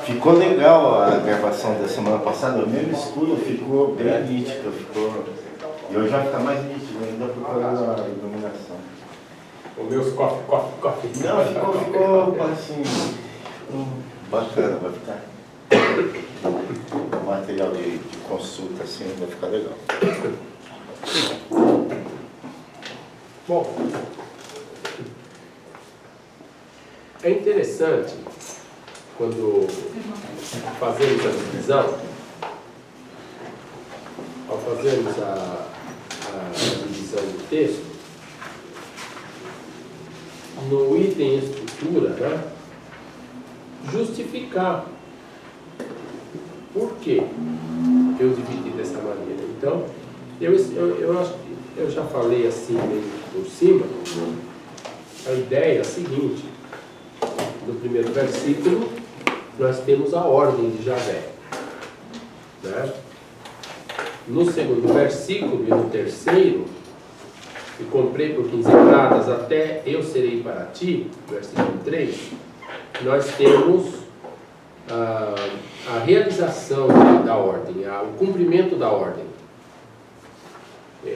Ficou legal a gravação da semana passada, o mesmo escuro ficou bem nítido, e hoje vai ficar mais nítido ainda por causa da iluminação. Os meus coffee. Não, ficou assim, bacana, vai ficar. O material de consulta assim vai ficar legal. Bom, é interessante quando fazemos a divisão, ao fazermos a divisão do texto, no item estrutura, né, justificar por que eu dividi dessa maneira. Então, eu acho que eu já falei assim meio por cima. A ideia é a seguinte: no primeiro versículo nós temos a ordem de Javé, né? No segundo versículo e no terceiro, e comprei por 15 pratas, até eu serei para ti, versículo 3, nós temos a realização da ordem, o cumprimento da ordem.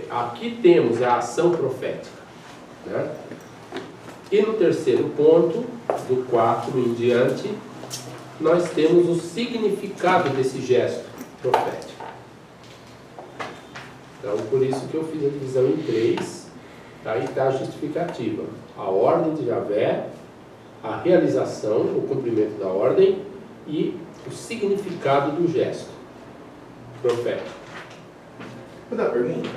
Aqui temos a ação profética, né? E no terceiro ponto, do 4 em diante, nós temos o significado desse gesto profético. Então, por isso que eu fiz a divisão em 3, aí está a justificativa. A ordem de Javé, a realização, o cumprimento da ordem e o significado do gesto profético. Vou dar uma pergunta.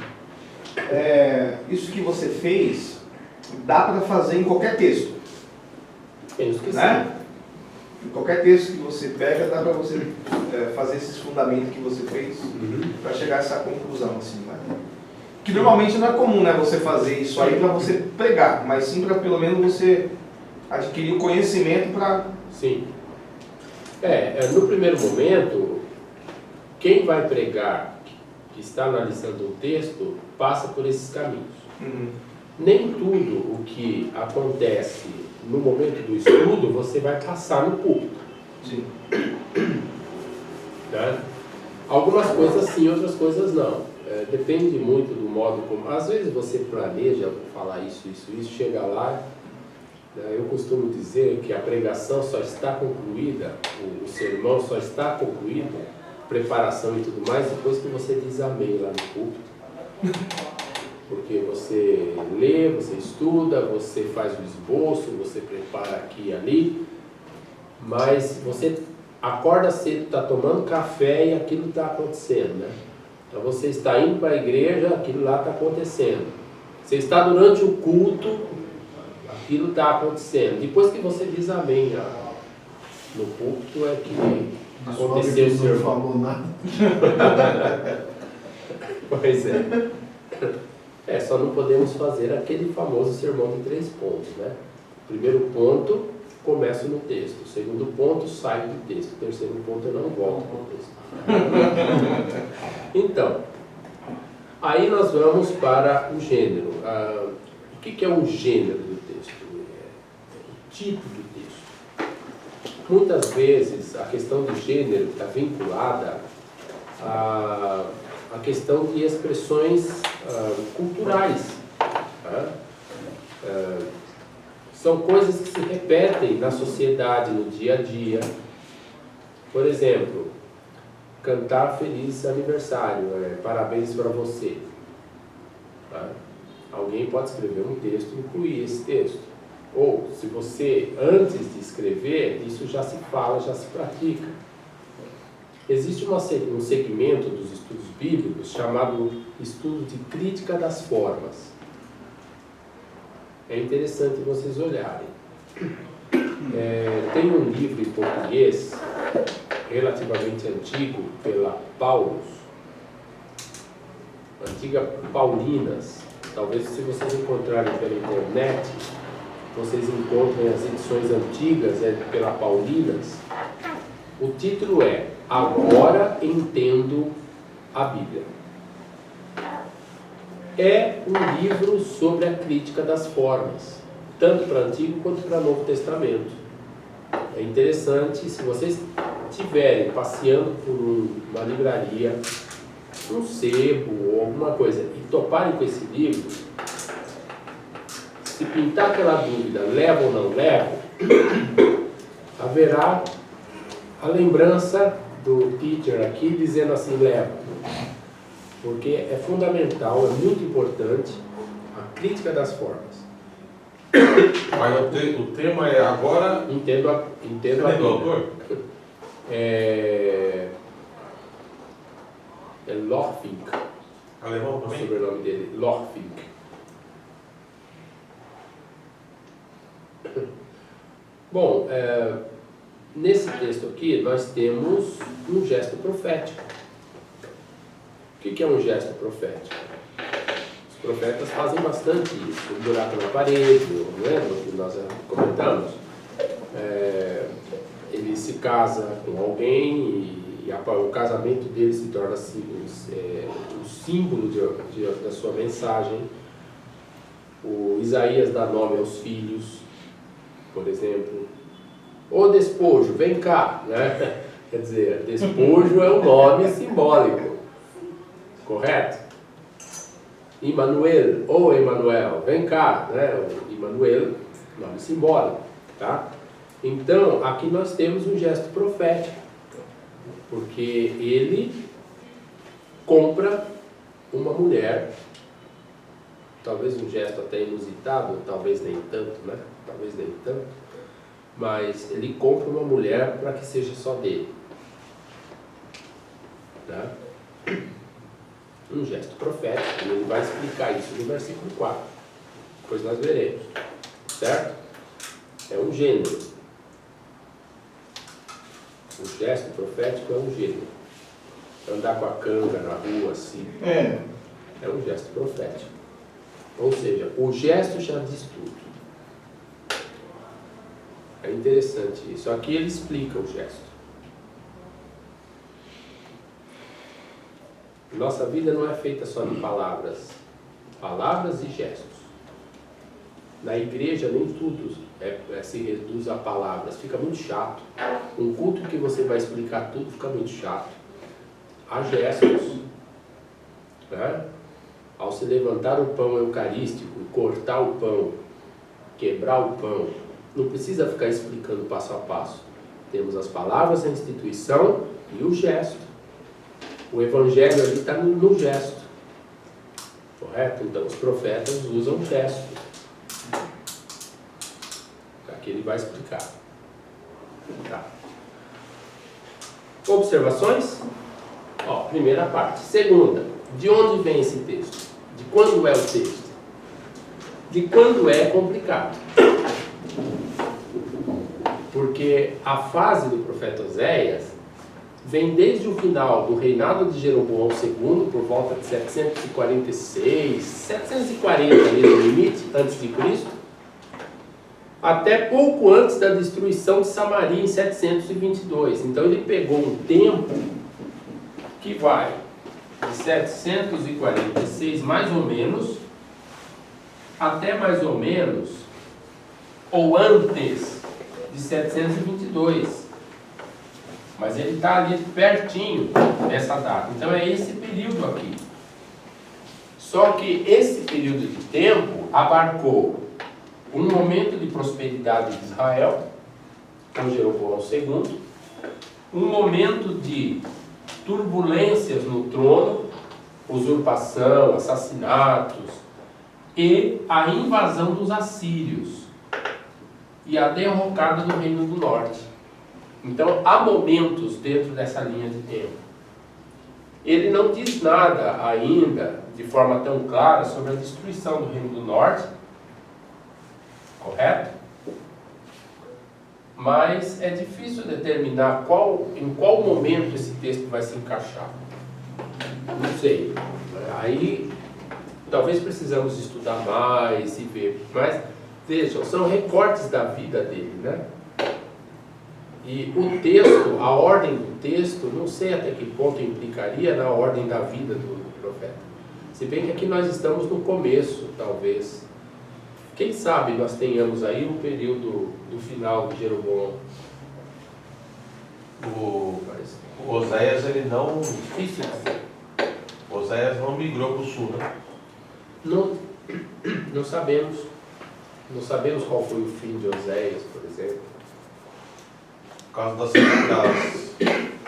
Isso que você fez, dá para fazer em qualquer texto, Penso que né? sim. Em qualquer texto que você pega, dá para você fazer esses fundamentos que você fez, para chegar a essa conclusão, assim, né? Que normalmente não é comum, né, você fazer isso aí para você pregar, mas sim para pelo menos você adquirir o conhecimento para... Sim. No primeiro momento, quem vai pregar, que está analisando o texto, passa por esses caminhos. Nem tudo o que acontece no momento do estudo, você vai passar no púlpito. Sim. Tá? Algumas coisas sim, outras coisas não. Depende muito do modo como... Às vezes você planeja falar isso, chega lá... Eu costumo dizer que a pregação só está concluída, o sermão só está concluído, preparação e tudo mais, depois que você diz amém lá no púlpito. Porque você lê, você estuda, você faz o esboço, você prepara aqui e ali, mas você acorda cedo, está tomando café e aquilo está acontecendo, né? Então você está indo para a igreja, aquilo lá está acontecendo. Você está durante o culto, aquilo está acontecendo. Depois que você diz amém no púlpito, é que aconteceu o sermão. Não falou nada. Pois é. Só não podemos fazer aquele famoso sermão de 3 pontos, né? O primeiro ponto, começo no texto. O segundo ponto, saio do texto. O terceiro ponto, eu não volto para o texto. Então, aí nós vamos para o gênero. O que é um gênero do texto? O tipo do texto. Muitas vezes, a questão do gênero está vinculada a questão de expressões culturais. Tá? São coisas que se repetem na sociedade, no dia a dia. Por exemplo, cantar feliz aniversário, parabéns para você. Tá? Alguém pode escrever um texto e incluir esse texto. Ou, se você, antes de escrever, isso já se fala, já se pratica. Existe um segmento dos estudos bíblicos chamado estudo de crítica das formas. É interessante vocês olharem. Tem um livro em português, relativamente antigo, pela Paulus, antiga Paulinas. Talvez, se vocês encontrarem pela internet, vocês encontrem as edições antigas pela Paulinas. O título é Agora Entendo a Bíblia. É um livro sobre a crítica das formas, tanto para o Antigo quanto para o Novo Testamento. é interessante, se vocês estiverem passeando por uma livraria, um sebo ou alguma coisa, e toparem com esse livro, se pintar aquela dúvida, leva ou não leva, haverá a lembrança do teacher aqui dizendo assim, leva. Porque é fundamental, é muito importante a crítica das formas. Mas o tema é agora... Entendo a do autor? É Lorfink, Alemão o também? sobrenome dele, Lorfink. Bom, nesse texto aqui nós temos um gesto profético. O que é um gesto profético? Os profetas fazem bastante isso. O buraco na parede, não lembra que nós comentamos? Ele se casa com alguém e o casamento dele se torna assim, um símbolo da sua mensagem. O Isaías dá nome aos filhos, por exemplo. O despojo, vem cá, né? Quer dizer, despojo é um nome simbólico, correto? Immanuel, ou Emanuel, vem cá, né? O Immanuel, nome simbólico, tá? Então, aqui nós temos um gesto profético, porque ele compra uma mulher, talvez um gesto até inusitado, talvez nem tanto, né? Talvez nem tanto, mas ele compra uma mulher para que seja só dele, tá? Um gesto profético, e ele vai explicar isso no versículo 4, depois nós veremos, certo? É um gênero. O gesto profético é um gênero. Andar com a canga na rua assim é um gesto profético. Ou seja, o gesto já diz tudo. É interessante isso. Aqui ele explica o gesto. Nossa vida não é feita só de palavras. Palavras e gestos. Na igreja nem tudo se reduz a palavras. Fica muito chato. Um culto que você vai explicar tudo fica muito chato. Há gestos. Né? Ao se levantar o pão eucarístico, cortar o pão, quebrar o pão, não precisa ficar explicando passo a passo. Temos as palavras da instituição e o gesto. O evangelho ali está no gesto. Correto? Então os profetas usam gesto. Aqui ele vai explicar. Tá. Observações? Ó, primeira parte. Segunda, de onde vem esse texto? De quando é o texto? De quando é complicado. Porque a fase do profeta Oséias vem desde o final do reinado de Jeroboão II, por volta de 746, 740 ali no limite, antes de Cristo, até pouco antes da destruição de Samaria em 722. Então ele pegou um tempo que vai de 746 mais ou menos até mais ou menos ou antes de 722. Mas ele está ali pertinho dessa data. Então é esse período aqui. Só que esse período de tempo abarcou um momento de prosperidade de Israel, com Jeroboão II, um momento de turbulências no trono, usurpação, assassinatos, e a invasão dos assírios e a derrocada do Reino do Norte. Então há momentos dentro dessa linha de tempo. Ele não diz nada ainda de forma tão clara sobre a destruição do Reino do Norte, correto? Mas é difícil determinar em qual momento esse texto vai se encaixar. Não sei. Aí talvez precisamos estudar mais e ver. Mas vejam, são recortes da vida dele, né? E o texto, a ordem do texto, não sei até que ponto implicaria na ordem da vida do profeta. Se bem que aqui nós estamos no começo, talvez. Quem sabe nós tenhamos aí um período do final de Jeroboão O Oséias, ele não. Difícil. Oséias não migrou para o sul, né? Não sabemos. Não sabemos qual foi o fim de Oséias, por exemplo. Por causa das.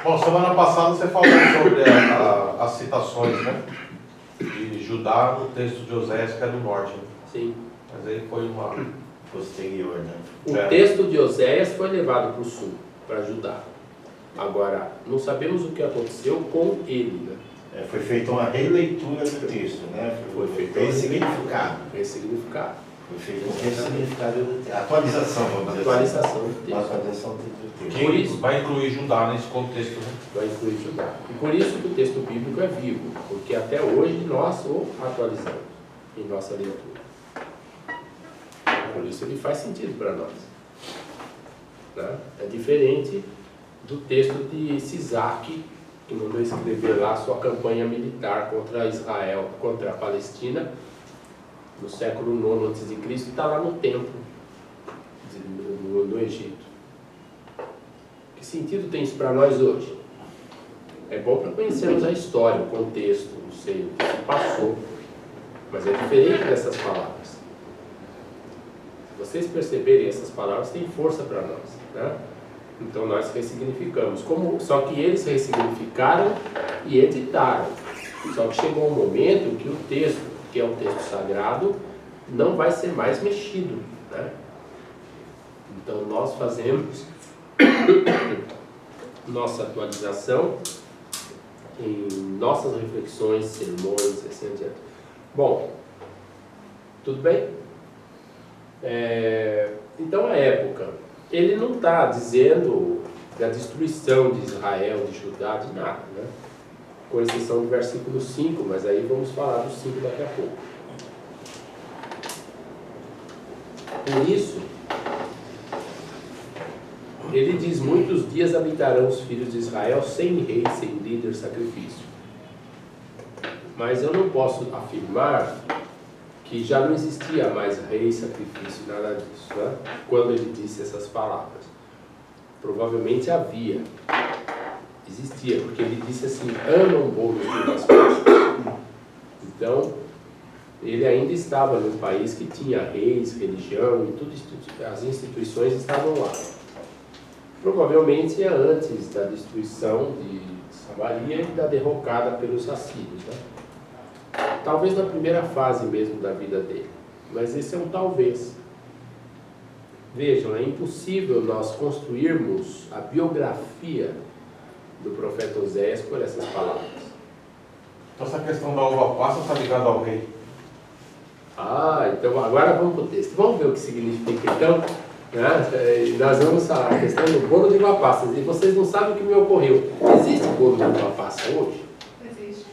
Bom, semana passada você falou sobre as citações, né? De Judá no texto de Oséias, que é do norte. Né? Sim. Mas aí foi uma. Posterior, né? O texto de Oséias foi levado para o sul, para Judá. Agora, não sabemos o que aconteceu com ele, né? Foi feita uma releitura do texto, né? Foi feito ressignificado. ressignificado. Foi feito um ressignificado do texto. Atualização, vamos dizer Atualização do assim. texto. Atualização do texto. Por isso- Vai incluir Judá nesse contexto, né? Vai incluir Judá. E por isso que o texto bíblico é vivo, porque até hoje nós o atualizamos em nossa leitura. Por isso ele faz sentido para nós. Né? É diferente do texto de Sisaque, que mandou escrever lá sua campanha militar contra Israel, contra a Palestina, no século IX a.C., está lá no templo no Egito. Que sentido tem isso para nós hoje? É bom para conhecermos a história, o contexto, não sei, o que se passou. Mas é diferente dessas palavras. Se vocês perceberem, essas palavras têm força para nós, né? Então nós ressignificamos. Só que eles ressignificaram e editaram. Só que chegou um momento que o texto, que é o texto sagrado, não vai ser mais mexido, né? Então nós fazemos nossa atualização em nossas reflexões, sermões, assim adiante. Bom, tudo bem? Então a época, ele não está dizendo da destruição de Israel, de Judá, de nada, né? Com exceção do versículo 5, mas aí vamos falar do 5 daqui a pouco. Por isso, ele diz: muitos dias habitarão os filhos de Israel sem rei, sem líder, sacrifício. Mas eu não posso afirmar que já não existia mais rei, sacrifício, nada disso, né? Quando ele disse essas palavras. Provavelmente havia, existia, porque ele disse assim: amam bolos de uvas passas. Então, ele ainda estava num país que tinha reis, religião e tudo, as instituições estavam lá. Provavelmente é antes da destruição de Samaria e da derrocada pelos assírios, né? Talvez na primeira fase mesmo da vida dele, mas esse é um talvez. Vejam, é impossível nós construirmos a biografia do profeta Oséias por essas palavras. Então essa questão da uva passa está ligada ao rei. Ah, então agora vamos para o texto. Vamos ver o que significa então. Né? Nós vamos falar a questão do bolo de uva passa. E vocês não sabem o que me ocorreu. Existe bolo de uva passa hoje? Existe.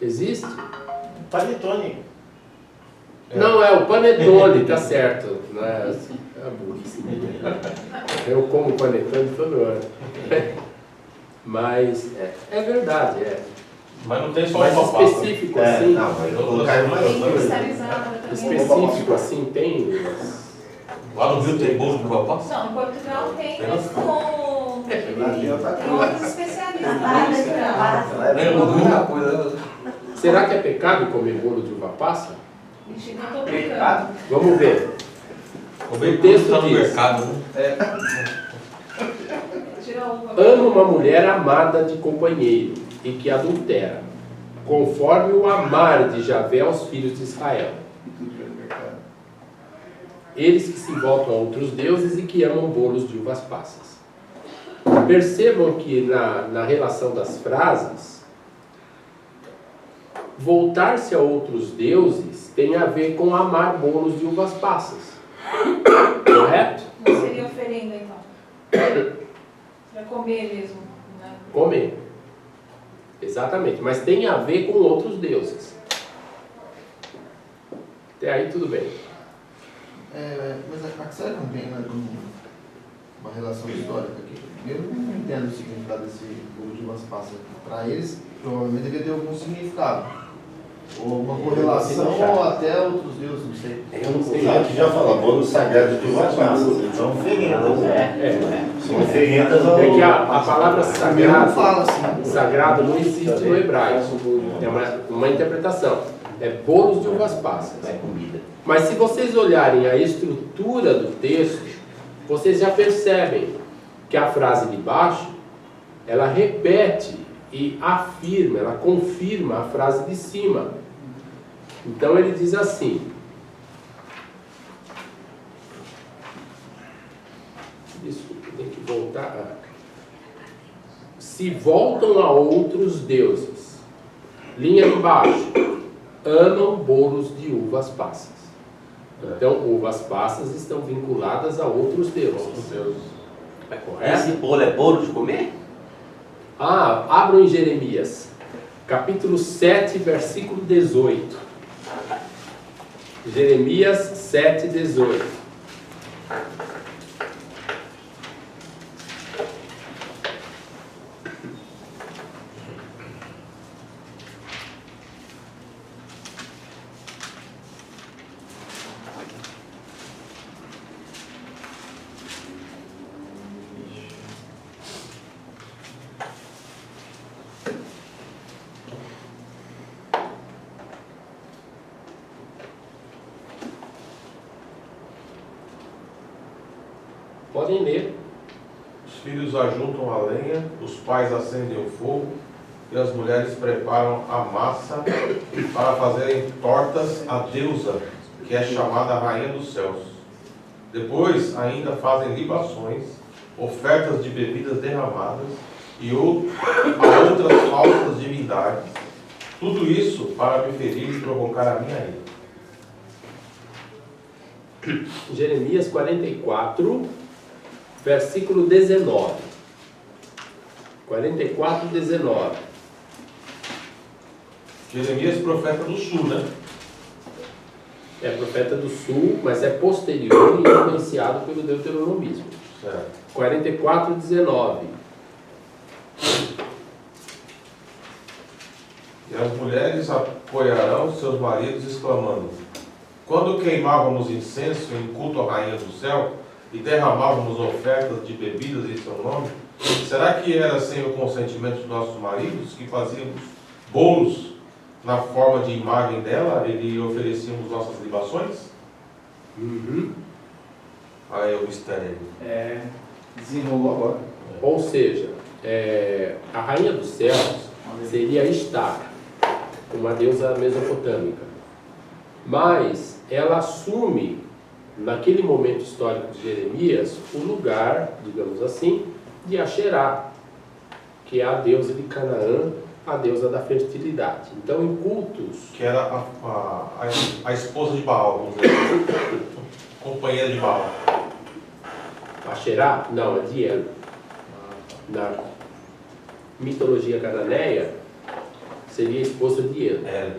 Existe? Panetone. Não, é o panetone, tá certo. Não é a burrice. Eu como panetone todo ano. Mas é verdade, é. Mas não tem só Mas uva passa. específico assim. Não, mas eu colocar mais Tem cristalizada também. Específico assim tem. Lá no Rio tem bolo de uva passa? Não, em Portugal tem, mas com Tá outros especialistas. Será que é pecado comer bolo de uva passa? Ixi, não tô brincando. Vamos ver. O texto está no diz: mercado, né? Tira a uva. ama uma mulher amada de companheiro e que adultera, conforme o amar de Javé aos filhos de Israel. Eles que se voltam a outros deuses e que amam bolos de uvas passas. Percebam que na relação das frases, voltar-se a outros deuses tem a ver com amar bolos de uvas passas. Correto? Não seria oferenda, então. Para comer mesmo, né? Comer. Exatamente. Mas tem a ver com outros deuses. Até aí tudo bem. Mas será que não tem uma relação histórica aqui? Eu não entendo o significado desse bolo de uvas passas. Para eles, provavelmente devia ter algum significado. Ou uma correlação ou até outros deuses, não sei. Eu não sei. Aqui já fala, bolo sagrado de uvas passas, então oferendas, né? São oferendas ao... É que a palavra Não sagrado, fala assim. sagrado não existe no hebraico. É uma interpretação. É bolos de uvas passas. É comida. Mas se vocês olharem a estrutura do texto, vocês já percebem que a frase de baixo, ela repete e afirma, ela confirma a frase de cima. Então ele diz assim: desculpa, tem que voltar. Se voltam a outros deuses, linha de baixo, amam bolos de uvas passas. Então, uvas passas estão vinculadas a outros deuses. É correto? Esse bolo é bolo de comer? Abram em Jeremias, capítulo 7, versículo 18. Jeremias 7, 18. Podem ler. Os filhos ajuntam a lenha, os pais acendem o fogo e as mulheres preparam a massa para fazerem tortas à deusa, que é chamada Rainha dos Céus. Depois ainda fazem libações, ofertas de bebidas derramadas e a outras falsas divindades. Tudo isso para me ferir e provocar a minha ira. Jeremias 44, versículo 19. 44, 19. Jeremias, profeta do sul, né? É profeta do sul, mas é posterior e influenciado pelo deuteronomismo. Certo. 44, 19. E as mulheres apoiarão seus maridos, exclamando: quando queimávamos incenso em culto à Rainha do Céu e derramávamos ofertas de bebidas em seu nome, será que era sem o consentimento de nossos maridos que fazíamos bolos na forma de imagem dela e lhe oferecíamos nossas libações? Aí é o mistério. Desenrolou agora. Ou seja, a Rainha dos Céus seria Ishtar, uma deusa mesopotâmica. Mas ela assume, naquele momento histórico de Jeremias, o lugar, digamos assim, de Asherá, que é a deusa de Canaã, a deusa da fertilidade. Então, em cultos... Que era a esposa de Baal, vamos dizer. Companheira de Baal. Asherá? Não, é de El. Na mitologia cananeia, seria a esposa de El.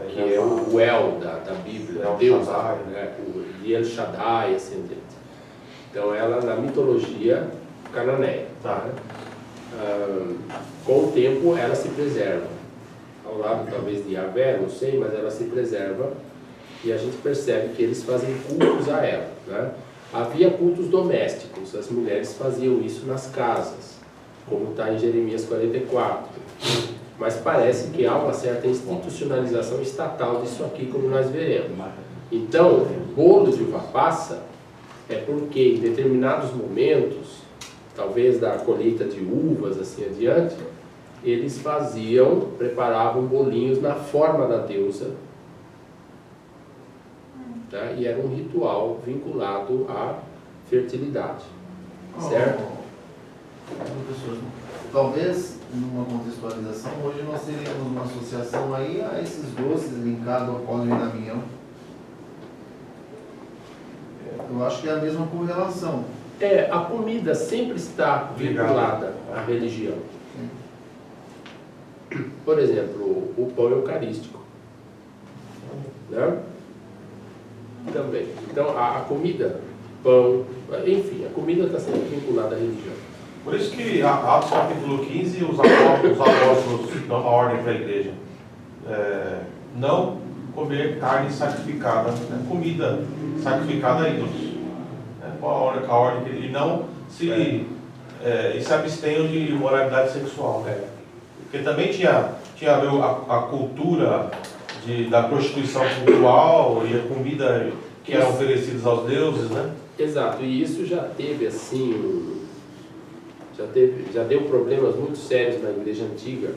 Que é o El da Bíblia, El Deus, Shaddai. né? O de El Shaddai, assim por diante. Então, ela na mitologia cananeia. Tá. Com o tempo, ela se preserva. Ao lado, talvez, de Yahvé, não sei, mas ela se preserva. E a gente percebe que eles fazem cultos a ela, né? Havia cultos domésticos, as mulheres faziam isso nas casas, como está em Jeremias 44. Mas parece que há uma certa institucionalização estatal disso aqui, como nós veremos. Então, bolo de uva passa é porque em determinados momentos, talvez da colheita de uvas, assim adiante, eles preparavam bolinhos na forma da deusa, tá? E era um ritual vinculado à fertilidade, certo? Professor, talvez, numa contextualização, hoje nós teríamos uma associação aí a esses doces linkados ao pó de Damião. Eu acho que é a mesma correlação. A comida sempre está vinculada à religião. Por exemplo, o pão eucarístico, né? Também. Então, a comida, pão, enfim, a comida está sempre vinculada à religião. Por isso que Atos capítulo 15, os apóstolos dão uma ordem para a igreja. não comer carne sacrificada, né? Comida sacrificada a ídolos. Né? Qual a ordem que ele não se e se abstenham de imoralidade sexual. Porque também tinha a cultura da prostituição cultural e a comida que eram oferecidas aos deuses, né? Exato, e isso já teve assim, já deu problemas muito sérios na igreja antiga,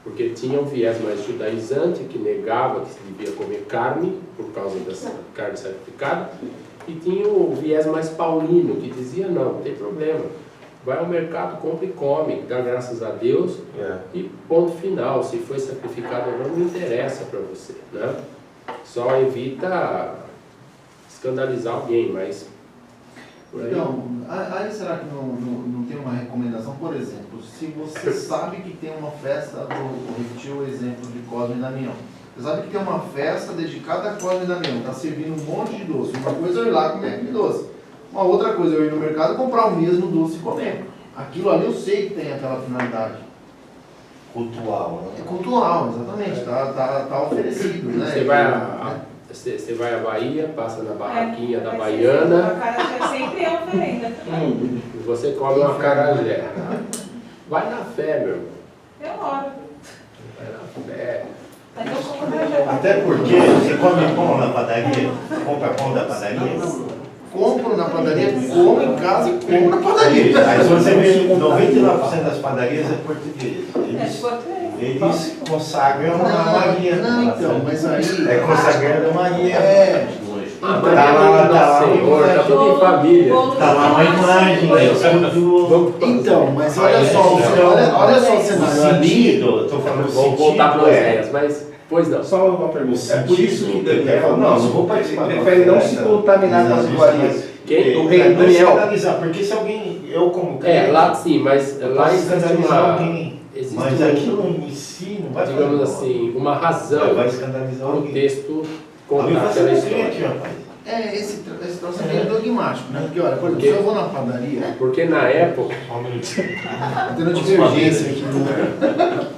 porque tinha um viés mais judaizante que negava que se devia comer carne por causa dessa carne sacrificada, e tinha o viés mais paulino que dizia não tem problema, vai ao mercado, compra e come, dá graças a Deus e ponto final. Se foi sacrificado ou não interessa para você, né? Só evita escandalizar alguém, mas então, aí será que não tem uma recomendação? Por exemplo, se você sabe que tem uma festa, vou repetir o exemplo de Cosme e Damião. Você sabe que tem uma festa dedicada a Cosme e Damião, está servindo um monte de doce. Uma coisa é eu ir lá comer aquele doce. Uma outra coisa é eu ir no mercado comprar o mesmo doce e comer. Aquilo ali eu sei que tem aquela finalidade. Cultural, né? É cultural, exatamente. Tá oferecido, né? Você vai à Bahia, passa na barraquinha da Baiana. O acarajé sempre é oferenda. E você come um acarajé. Vai na fé, meu irmão. Eu oro. Vai na fé. Mas eu como acarajé. Até porque você come pão na padaria, compra pão da padaria. Compro na padaria, como em casa e como na padaria. Aí você vê 99% das padarias é português. Eles consagram a Maria. Não, então, mas aí... É consagrando a Maria. Tá tudo em família. Tá lá uma imagem. Então, mas olha só o cenário ali. Tô falando Vamos voltar para Oséias, mas... Pois não. Só uma pergunta. É por isso que Daniel não vou participar. prefere não se contaminar com as iguarias do rei Daniel. Porque se alguém, eu como crente, lá sim, mas lá existe alguém. Mas aquilo em si não vai digamos assim, uma razão vai escandalizar para o alguém. texto Alguém contar vai ser aquela crente, história. rapaz. Esse troço aqui é dogmático, né? Porque, olha, por exemplo, se eu vou na padaria, Porque na época... tá tendo divergência aqui, né?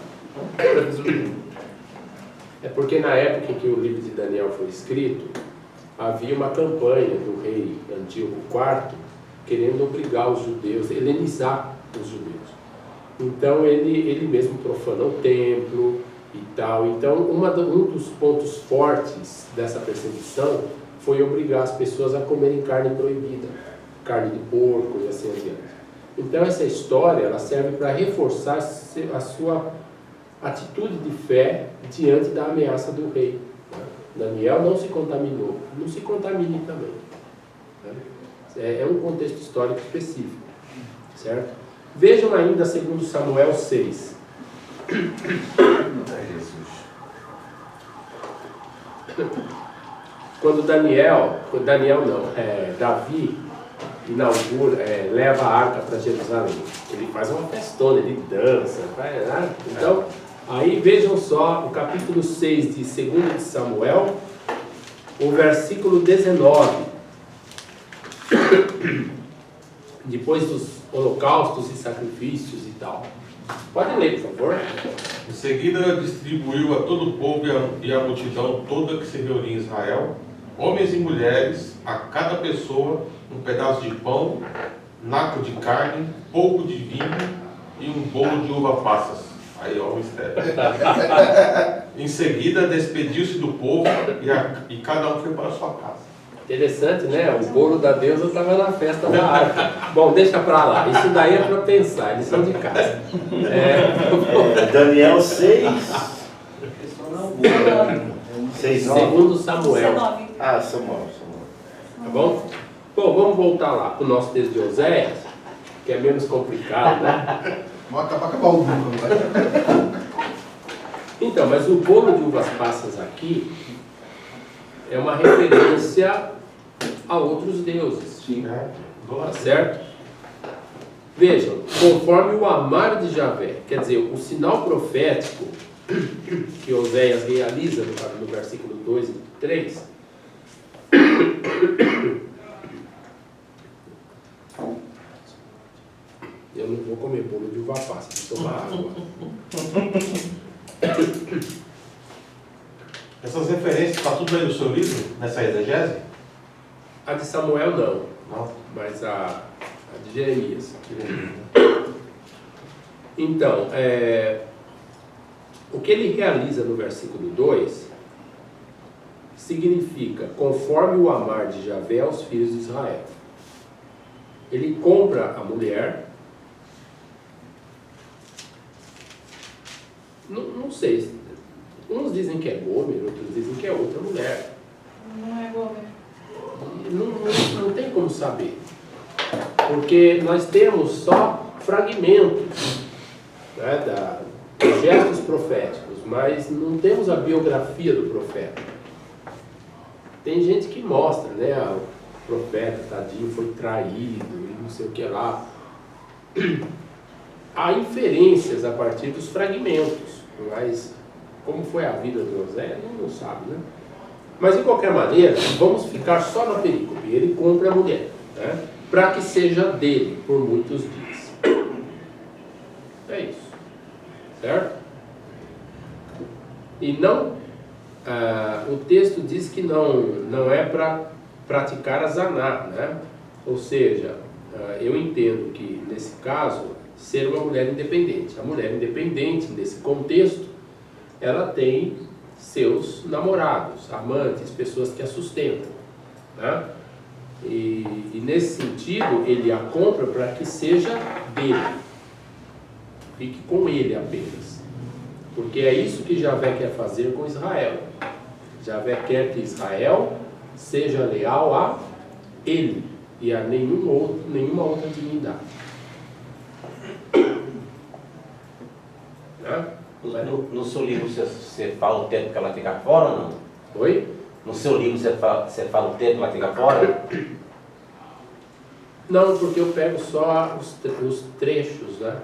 É porque na época em que o livro de Daniel foi escrito, havia uma campanha do rei Antíoco IV querendo obrigar os judeus, helenizar os judeus. Então ele mesmo profanou o templo e tal. Então um dos pontos fortes dessa perseguição foi obrigar as pessoas a comerem carne proibida, carne de porco e assim adiante. Então essa história ela serve para reforçar a sua atitude de fé diante da ameaça do rei. Daniel não se contaminou, não se contamine também. É um contexto histórico específico, certo? Vejam ainda 2 Samuel 6. Quando Davi inaugura, leva a arca para Jerusalém. Ele faz uma festona, ele dança, né? Então, aí vejam só o capítulo 6 de 2 Samuel, o versículo 19. Depois dos holocaustos e sacrifícios e tal. Pode ler, por favor. Em seguida distribuiu a todo o povo e a multidão toda que se reunia em Israel, homens e mulheres, a cada pessoa um pedaço de pão, naco de carne, pouco de vinho e um bolo de uva passas. Aí, ó, o mistério. Em seguida despediu-se do povo e cada um foi para a sua casa. Interessante, né? O bolo da deusa estava na festa da arca. Bom, deixa pra lá. Isso daí é para pensar, eles são de casa. Daniel 6. 6, 2 Samuel. 19. Ah, Samuel. Tá bom? Bom, vamos voltar lá para o nosso texto de Oséias, que é menos complicado, né? Vamos acabar o mundo agora. Então, mas o bolo de uvas passas aqui é uma referência a outros deuses. Tá certo? Vejam, conforme o amar de Javé, quer dizer, o sinal profético que Oséias realiza no versículo 2 e 3, eu não vou comer bolo de uva passa, vou tomar água. Essas referências, está tudo aí no seu livro, nessa exegese? A de Samuel não, Não. mas a de Jeremias. Então, o que ele realiza no versículo 2 significa, conforme o amar de Javé aos filhos de Israel. Ele compra a mulher, não sei, uns dizem que é Gomer, outros dizem que é outra mulher. Não é Gomer. Não tem como saber, porque nós temos só fragmentos, né, dos gestos proféticos, mas não temos a biografia do profeta. Tem gente que mostra, né, o profeta, tadinho, foi traído e não sei o que lá. Há inferências a partir dos fragmentos, mas como foi a vida de José, não sabe, né? Mas de qualquer maneira, vamos ficar só na perícope. Ele compra a mulher, né, para que seja dele por muitos dias. É isso, certo? E não, o texto diz que não é para praticar a zaná, né? Ou seja, eu entendo que nesse caso ser uma mulher independente. A mulher independente nesse contexto, ela tem seus namorados, amantes, pessoas que a sustentam, né? E nesse sentido ele a compra para que seja dele, fique com ele apenas, porque é isso que Javé quer fazer com Israel. Javé quer que Israel seja leal a ele e a nenhuma outra divindade, né? No seu livro você fala o tempo que ela fica fora ou não? Oi? No seu livro você fala o tempo que ela fica fora? Não, porque eu pego só os trechos, né?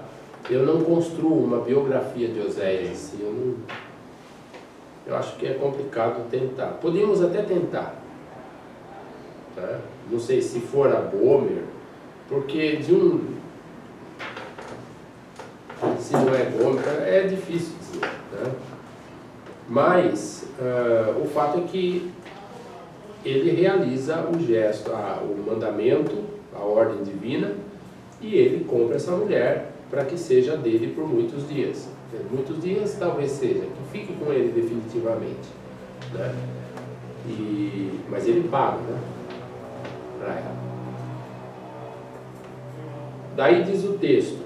Eu não construo uma biografia de Oséias, assim, eu acho que é complicado tentar. Podíamos até tentar, né? Não sei se for a Gomer, porque se não é Gomer, é difícil dizer, né? Mas o fato é que ele realiza o gesto, o mandamento, a ordem divina, e ele compra essa mulher para que seja dele por muitos dias. Muitos dias talvez seja, que fique com ele definitivamente, né? Mas ele paga, né, para ela. Daí diz o texto: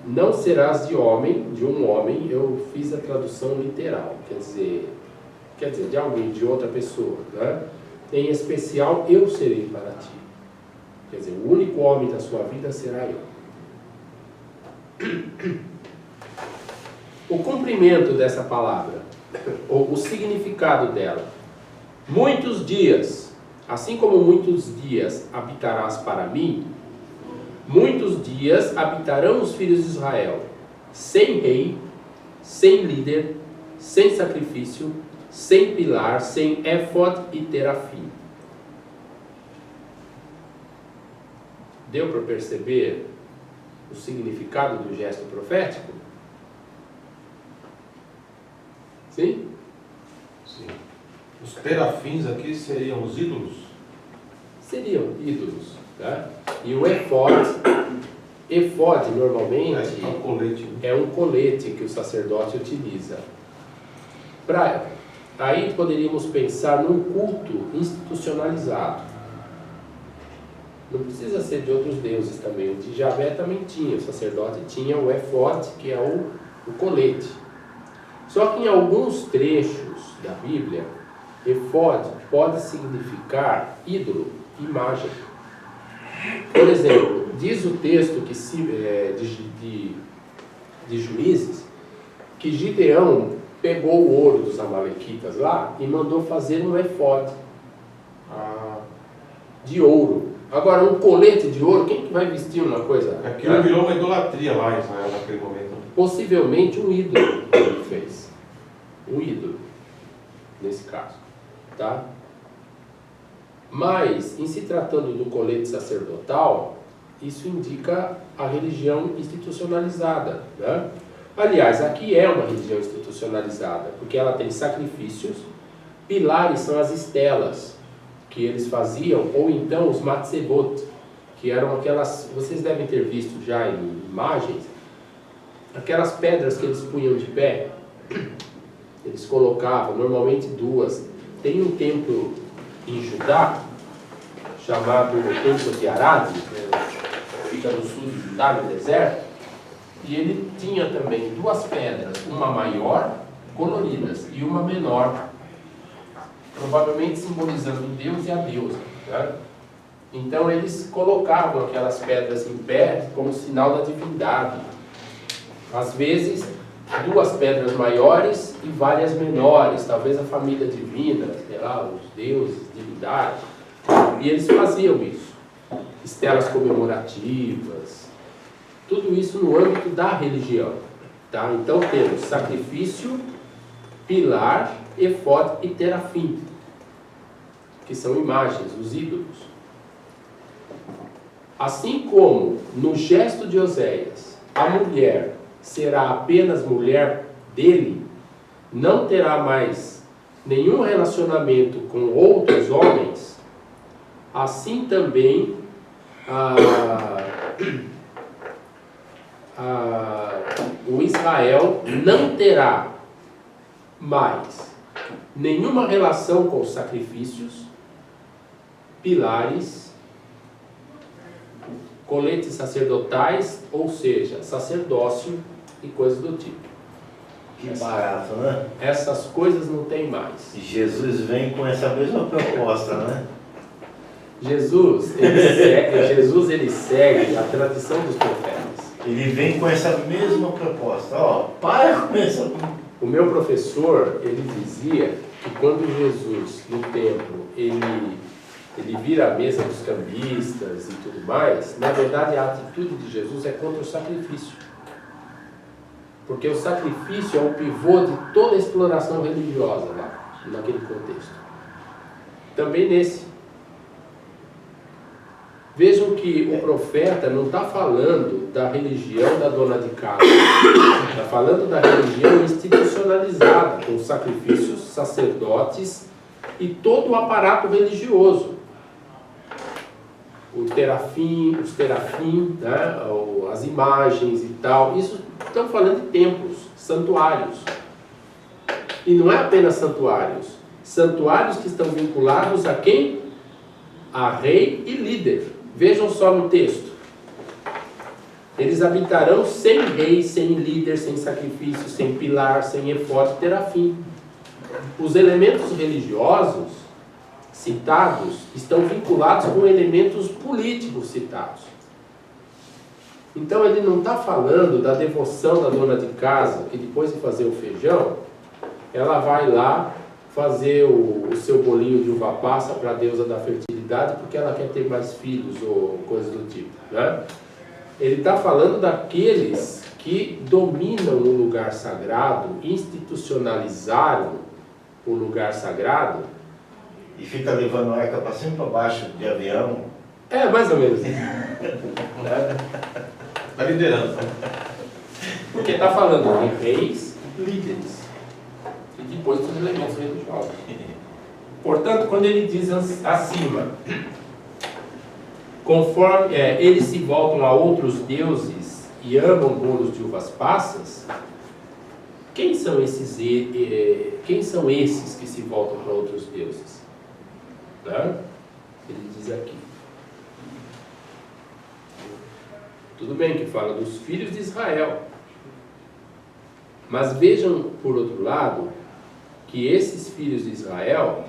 não serás de um homem, eu fiz a tradução literal, quer dizer de alguém, de outra pessoa, né? Em especial eu serei para ti. Quer dizer, o único homem da sua vida será eu. O cumprimento dessa palavra, ou o significado dela: muitos dias, assim como muitos dias habitarás para mim, muitos dias habitarão os filhos de Israel, sem rei, sem líder, sem sacrifício, sem pilar, sem éfode e terafim. Deu para perceber o significado do gesto profético? Sim? Sim. Os terafins aqui seriam os ídolos? Seriam ídolos, tá? E o efode normalmente É um colete. é um colete que o sacerdote utiliza. Aí poderíamos pensar num culto institucionalizado. Não precisa ser de outros deuses também. O de Javé também tinha. O sacerdote tinha o efode, que é o colete. Só que em alguns trechos da Bíblia, efode pode significar ídolo, imagem. Por exemplo, diz o texto de Juízes que Gideão pegou o ouro dos amalequitas lá e mandou fazer um efode de ouro. Agora, um colete de ouro, quem que vai vestir uma coisa? Aquilo virou uma idolatria lá em Israel naquele momento. Possivelmente um ídolo ele fez. Um ídolo, nesse caso, tá? Mas, em se tratando do colete sacerdotal, isso indica a religião institucionalizada, né? Aliás, aqui é uma religião institucionalizada, porque ela tem sacrifícios, Pilares são as estelas que eles faziam, ou então os matzebot, que eram aquelas, vocês devem ter visto já em imagens, aquelas pedras que eles punham de pé, eles colocavam, normalmente duas. Tem um templo em Judá, chamado Templo de Arad, fica no sul de Judá, no deserto, e ele tinha também duas pedras, uma maior, coloridas, e uma menor, provavelmente simbolizando Deus e a deusa. Né? Então eles colocavam aquelas pedras em pé como sinal da divindade. Às vezes, duas pedras maiores e várias menores, talvez a família divina, sei lá, os deuses, divindade. E eles faziam isso. Estelas comemorativas, tudo isso no âmbito da religião. Tá? Então temos sacrifício, pilar, efod e terafim, que são imagens, os ídolos. Assim como no gesto de Oséias, a mulher será apenas mulher dele, não terá mais nenhum relacionamento com outros homens, assim também o Israel não terá mais nenhuma relação com sacrifícios, pilares, coletes sacerdotais, ou seja, sacerdócio e coisas do tipo. Que barato, né? Essas coisas não tem mais. E Jesus vem com essa mesma proposta, né? Jesus ele segue a tradição dos profetas. Ele vem com essa mesma proposta. Ó, para com essa... O meu professor, ele dizia que quando Jesus, no templo, ele vira a mesa dos cambistas e tudo mais, na verdade a atitude de Jesus é contra o sacrifício. Porque o sacrifício é o pivô de toda a exploração religiosa lá, naquele contexto. Também nesse. Vejam que o profeta não está falando da religião da dona de casa. Está falando da religião institucionalizada, com sacrifícios, sacerdotes e todo o aparato religioso. Os terafim, né? As imagens e tal. Isso estamos falando de templos, santuários. E não é apenas santuários. Santuários que estão vinculados a quem? A rei e líder. Vejam só no texto. Eles habitarão sem rei, sem líder, sem sacrifício, sem pilar, sem efode e terafim. Os elementos religiosos citados estão vinculados com elementos políticos citados. Então ele não está falando da devoção da dona de casa, que depois de fazer o feijão, ela vai lá fazer o seu bolinho de uva passa para a deusa da fertilidade, porque ela quer ter mais filhos ou coisas do tipo. Né? Ele está falando daqueles que dominam o lugar sagrado, institucionalizaram o lugar sagrado. E fica levando a arca para cima e para baixo de avião. É, mais ou menos isso. Da liderança. Porque está falando de reis, líderes, e depois dos elementos religiosos. Portanto, quando ele diz acima, conforme eles se voltam a outros deuses e amam bolos de uvas passas, quem são esses que se voltam para outros deuses? Né? Ele diz aqui. Tudo bem que fala dos filhos de Israel. Mas vejam, por outro lado, que esses filhos de Israel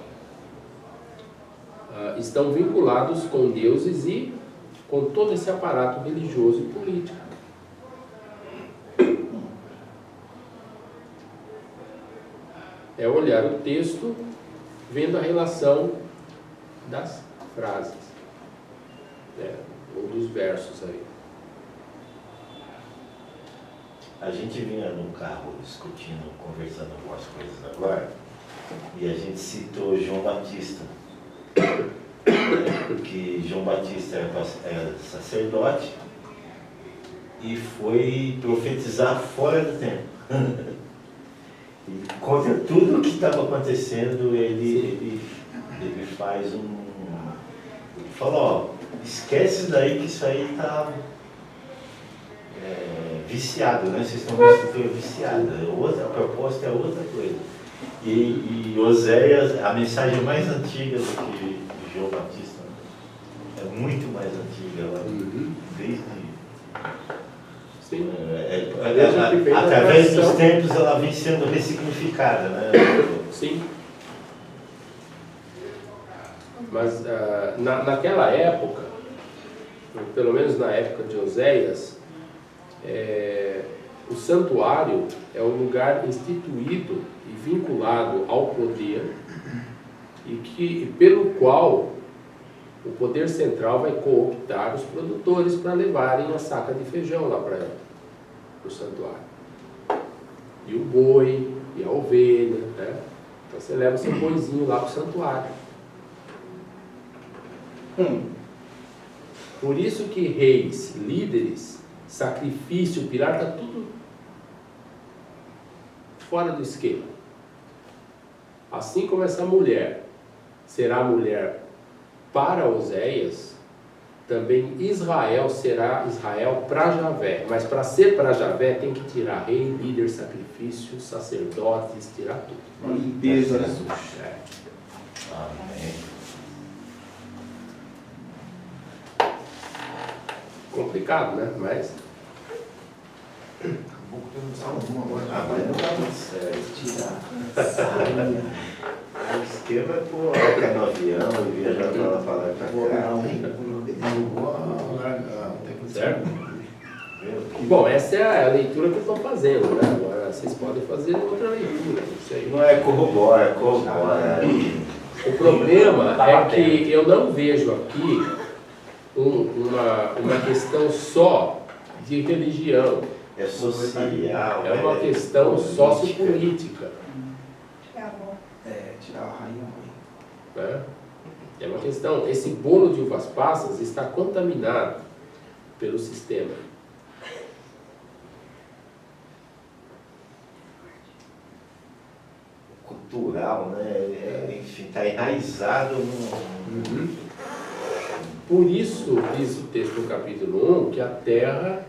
estão vinculados com deuses e com todo esse aparato religioso e político. É olhar o texto, vendo a relação das frases, ou dos versos aí. A gente vinha no carro discutindo, conversando algumas coisas agora, e a gente citou João Batista. Porque João Batista era sacerdote e foi profetizar fora do templo. E contra tudo o que estava acontecendo, ele faz um... Ele fala, ó, esquece isso daí que isso aí está viciado, né? Vocês estão numa estrutura viciada. A proposta é outra coisa. E Oséias, a mensagem mais antiga do que João Batista, né? É muito mais antiga, ela, desde... Sim. Através dos tempos ela vem sendo ressignificada, né? Sim. Mas naquela época, pelo menos na época de Oséias, o santuário é um lugar instituído e vinculado ao poder e pelo qual o poder central vai cooptar os produtores para levarem a saca de feijão lá para o santuário. E o boi, e a ovelha, né? Então você leva seu boizinho lá para o santuário. Por isso que reis, líderes, sacrifício, pilar, está tudo fora do esquema. Assim como essa mulher será mulher para Oséias, também Israel será Israel para Javé. Mas para ser para Javé tem que tirar rei, líder, sacrifício, sacerdotes, tirar tudo. Uma limpeza, né? Amém. Complicado, né? Mas Mas não dá muito certo. Tirar. O esquema é pôr a arca no avião e viajar para lá, para lá, para cá. certo? Bom, essa é a leitura que eu estou fazendo, né? Agora vocês podem fazer outra leitura, não sei. Não é corrobora. O problema é que eu não vejo aqui uma questão só de religião. É social. É uma questão sociopolítica. Tirar a rainha mãe. Né? É uma questão. Esse bolo de uvas passas está contaminado pelo sistema. Cultural, né? Enfim, está enraizado no... Por isso, diz o texto do capítulo 1, que a terra,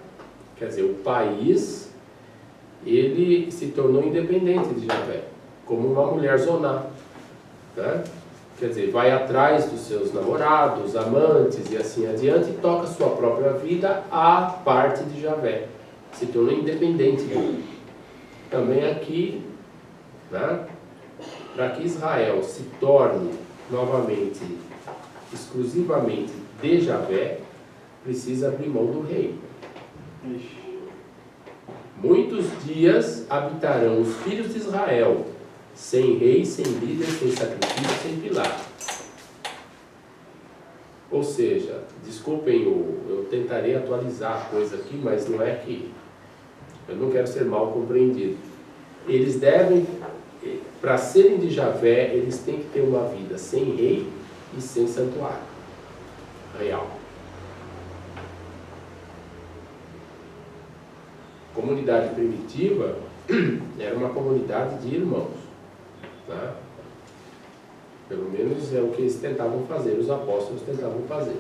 quer dizer, o país, ele se tornou independente de Javé, como uma mulher zoná. Né? Quer dizer, vai atrás dos seus namorados, amantes e assim adiante, e toca sua própria vida à parte de Javé. Se tornou independente dele. Também aqui, né? Para que Israel se torne novamente, exclusivamente de Javé, precisa abrir mão do rei. Muitos dias habitarão os filhos de Israel, sem rei, sem líder, sem sacrifício, sem pilar. Ou seja, desculpem, eu tentarei atualizar a coisa aqui, mas não é que eu não quero ser mal compreendido. Eles devem, para serem de Javé, eles têm que ter uma vida sem rei e sem santuário real. A comunidade primitiva era uma comunidade de irmãos. Tá? Pelo menos é o que eles tentavam fazer, os apóstolos tentavam fazer.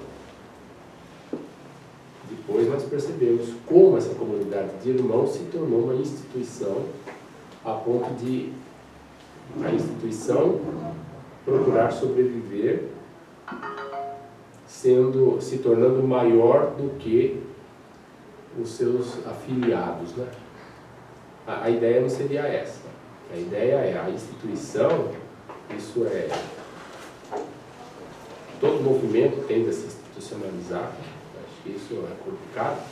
Depois nós percebemos como essa comunidade de irmãos se tornou uma instituição, a ponto de a instituição procurar sobreviver, se tornando maior do que os seus afiliados, né? A ideia não seria essa. A ideia é a instituição, isso é... Todo movimento tende a se institucionalizar, acho que isso é complicado,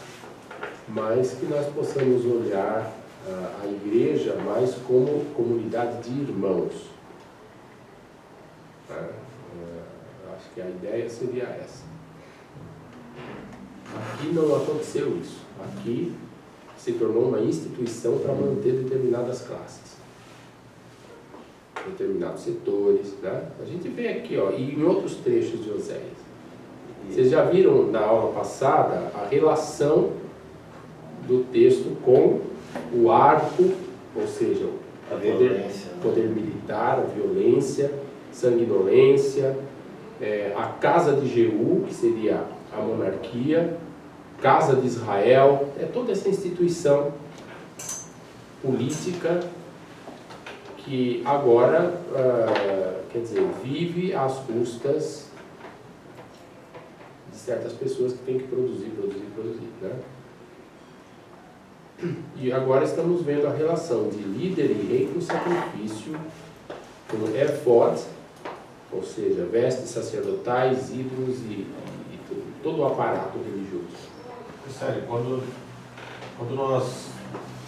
mas que nós possamos olhar a igreja mais como comunidade de irmãos. Acho que a ideia seria essa. Aqui não aconteceu isso. Aqui se tornou uma instituição para manter determinadas classes, determinados setores. Né? A gente vê aqui, ó, e em outros trechos de Oséias. Vocês já viram na aula passada a relação do texto com o arco, ou seja, A violência. Poder militar, a violência, sanguinolência, a casa de Jeú, que seria a monarquia, casa de Israel, toda essa instituição política que agora, quer dizer, vive às custas de certas pessoas que têm que produzir, né? E agora estamos vendo a relação de líder e rei com sacrifício, com éfod, ou seja, vestes sacerdotais, ídolos e todo o aparato religioso. Sério, quando nós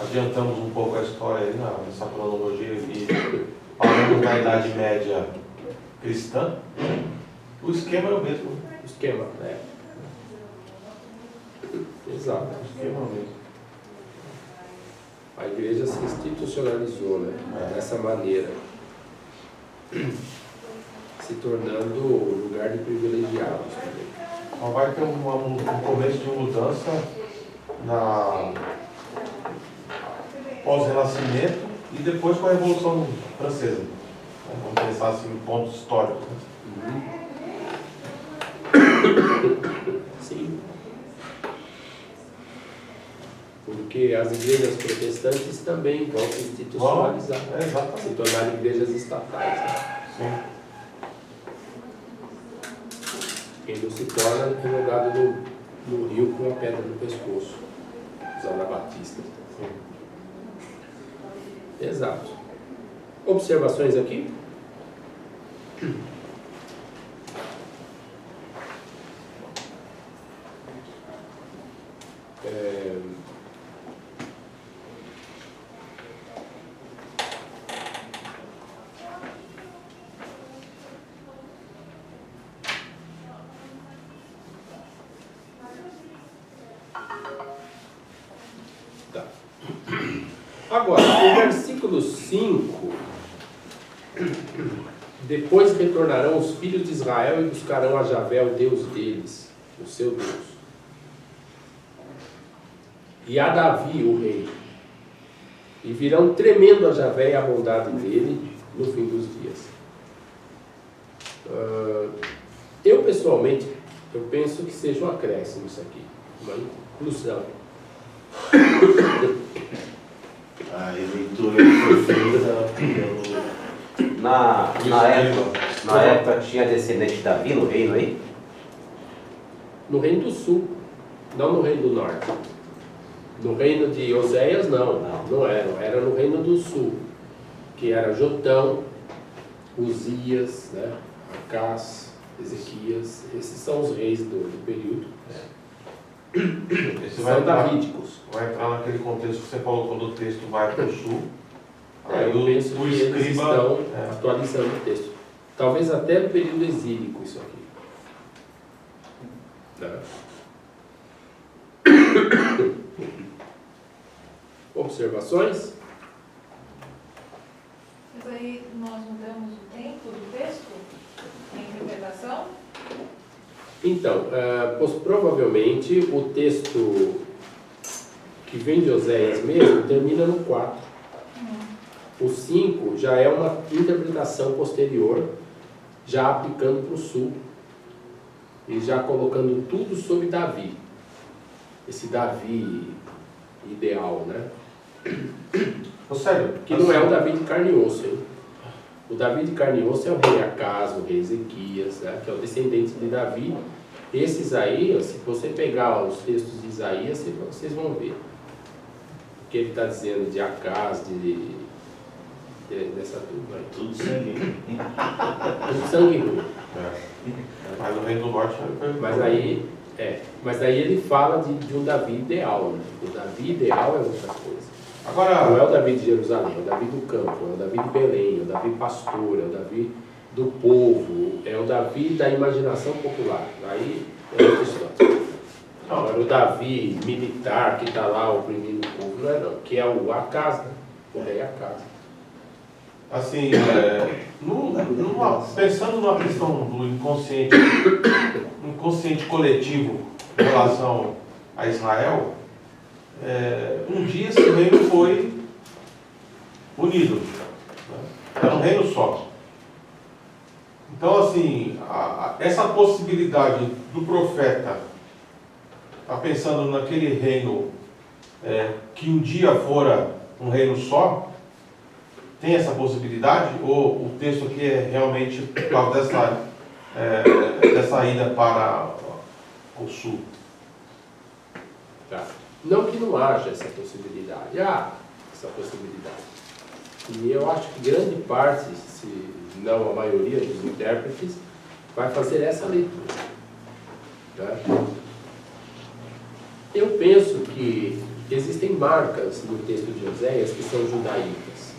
adiantamos um pouco a história aí nessa cronologia e falamos da Idade Média cristã, o esquema é o mesmo. O esquema, Exato. O esquema é o mesmo. A igreja se institucionalizou, né? Dessa maneira, se tornando lugar de privilegiados também. Então vai ter um começo de mudança na pós-renascimento e depois com a Revolução Francesa. Vamos pensar assim em pontos históricos. Né? Sim. Porque as igrejas protestantes também vão se institucionalizar, se tornarem igrejas estatais. Né? Sim. Quem não se torna jogado no rio com a pedra no pescoço, os anabatistas. Exato. Observações aqui? Tá. Agora, o versículo 5, depois retornarão os filhos de Israel e buscarão a Javé, o Deus deles, o seu Deus. E a Davi, o rei, e virão tremendo a Javé e a bondade dele no fim dos dias. Eu, pessoalmente, eu penso que seja um acréscimo isso aqui, uma inclusão. A eleitura foi feita pelo... Na época tinha descendente de Davi no reino aí? No reino do sul, não no reino do norte. No reino de Oséias, não era. Era no reino do sul, que era Jotão, Uzias, né? Acás, Ezequias. Esses são os reis do período. São davídicos. Vai entrar naquele contexto que você falou quando o texto vai para o sul. Aí Eu penso que eles escriba estão atualizando o texto. Talvez até no período exílico isso aqui. Né? Observações? Mas aí nós mudamos o tempo do texto? A interpretação? Então, pois provavelmente o texto que vem de Oséias mesmo termina no 4. O 5 já é uma interpretação posterior, já aplicando para o sul e já colocando tudo sobre Davi. Esse Davi ideal, né? Sério? Que não é o Davi de carne e osso, hein? O Davi de carne e osso é o rei Acás, o rei Ezequias, né? Que é o descendente de Davi. Esses aí, se você pegar os textos de Isaías, vocês vão ver o que ele está dizendo de Acás, dessa turma aí. Tudo sangue. Tudo sangue ruim. Mas no reino do norte mas aí ele fala de um Davi ideal, né? O Davi ideal é outra coisa. Agora, Não é o Davi de Jerusalém, é o Davi do campo, é o Davi de Belém, é o Davi pastor, é o Davi do povo, é o Davi da imaginação popular. Aí é outra história. Agora o Davi militar que está lá oprimindo o povo, não é não, que é o Acás, né? O rei Acás. assim, pensando numa questão do inconsciente coletivo em relação a Israel, um dia esse reino foi unido. Né? Era um reino só. Então, assim, essa possibilidade do profeta estar pensando naquele reino que um dia fora um reino só, tem essa possibilidade? Ou o texto aqui é realmente por causa dessa ida para o sul? Tá. Não que não haja essa possibilidade, há essa possibilidade. E eu acho que grande parte, se não a maioria dos intérpretes, vai fazer essa leitura. Tá? Eu penso que existem marcas no texto de Oséias que são judaítas.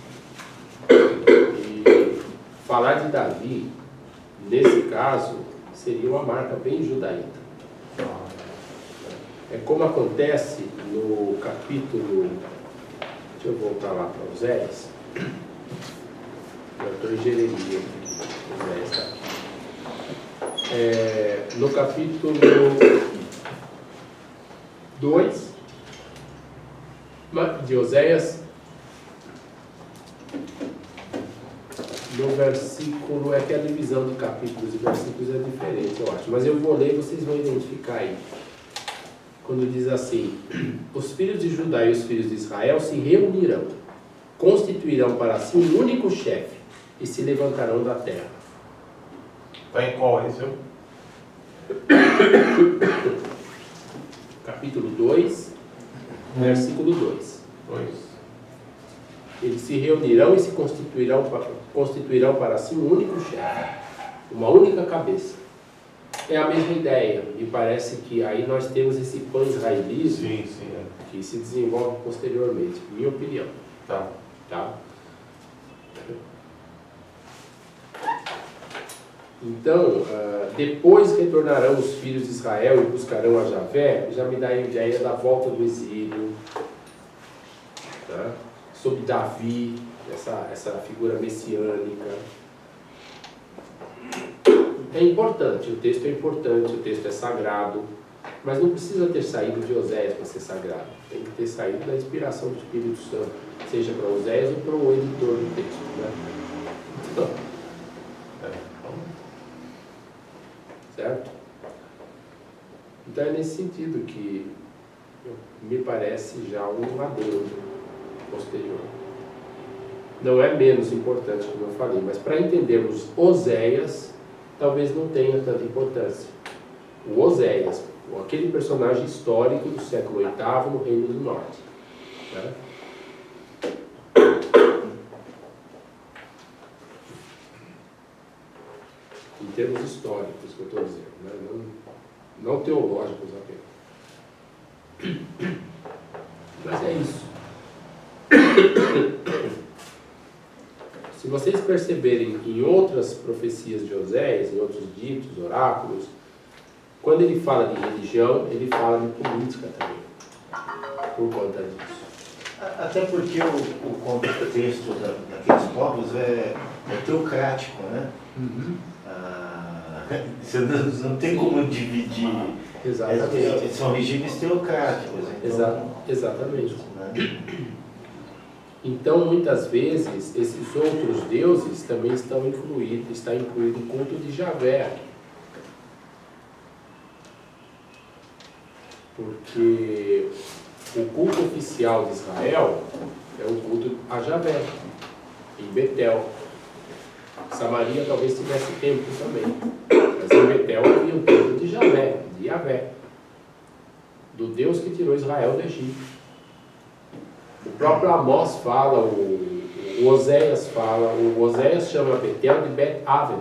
E falar de Davi, nesse caso, seria uma marca bem judaíta. É como acontece no capítulo... Deixa eu voltar lá para Oséias. Eu estou em Jeremias. Oséias está aqui. No capítulo 2 de Oséias, no versículo... É que a divisão de capítulos e versículos é diferente, eu acho. Mas eu vou ler e vocês vão identificar aí. Quando diz assim: os filhos de Judá e os filhos de Israel se reunirão, constituirão para si um único chefe e se levantarão da terra. Está em qual aí, seu? Capítulo 2, versículo 2. Eles se reunirão e se constituirão para si um único chefe, uma única cabeça. É a mesma ideia, me parece que aí nós temos esse pan-israelismo que se desenvolve posteriormente, minha opinião. Tá. Então, depois retornarão os filhos de Israel e buscarão a Javé, já me dá a ideia da volta do exílio, tá? Sobre Davi, essa figura messiânica. É importante, o texto é importante, o texto é sagrado, mas não precisa ter saído de Oséias para ser sagrado. Tem que ter saído da inspiração do Espírito Santo, seja para Oséias ou para o editor do texto. Né? Então, certo? Então é nesse sentido que me parece já um adendo posterior. Não é menos importante, como eu falei, mas para entendermos Oséias, talvez não tenha tanta importância. O Oséias, aquele personagem histórico do século VIII no Reino do Norte. Né? Em termos históricos, que eu estou dizendo, né? Não teológicos apenas. Mas é isso. Se vocês perceberem em outras profecias de Oséias, em outros ditos, oráculos, quando ele fala de religião, ele fala de política também, por conta disso. Até porque o contexto daqueles povos é teocrático, né? Você não tem como dividir. Exatamente. São regimes teocráticos. Então, exatamente. Né? Então, muitas vezes, esses outros deuses também está incluído o culto de Javé aqui. Porque o culto oficial de Israel é o culto a Javé, em Betel. Samaria talvez tivesse templo também, mas em Betel havia o templo de Javé, de Yavé, do Deus que tirou Israel do Egito. O próprio Amós fala, o Oséias fala, o Oséias chama Betel de Bet-Aven,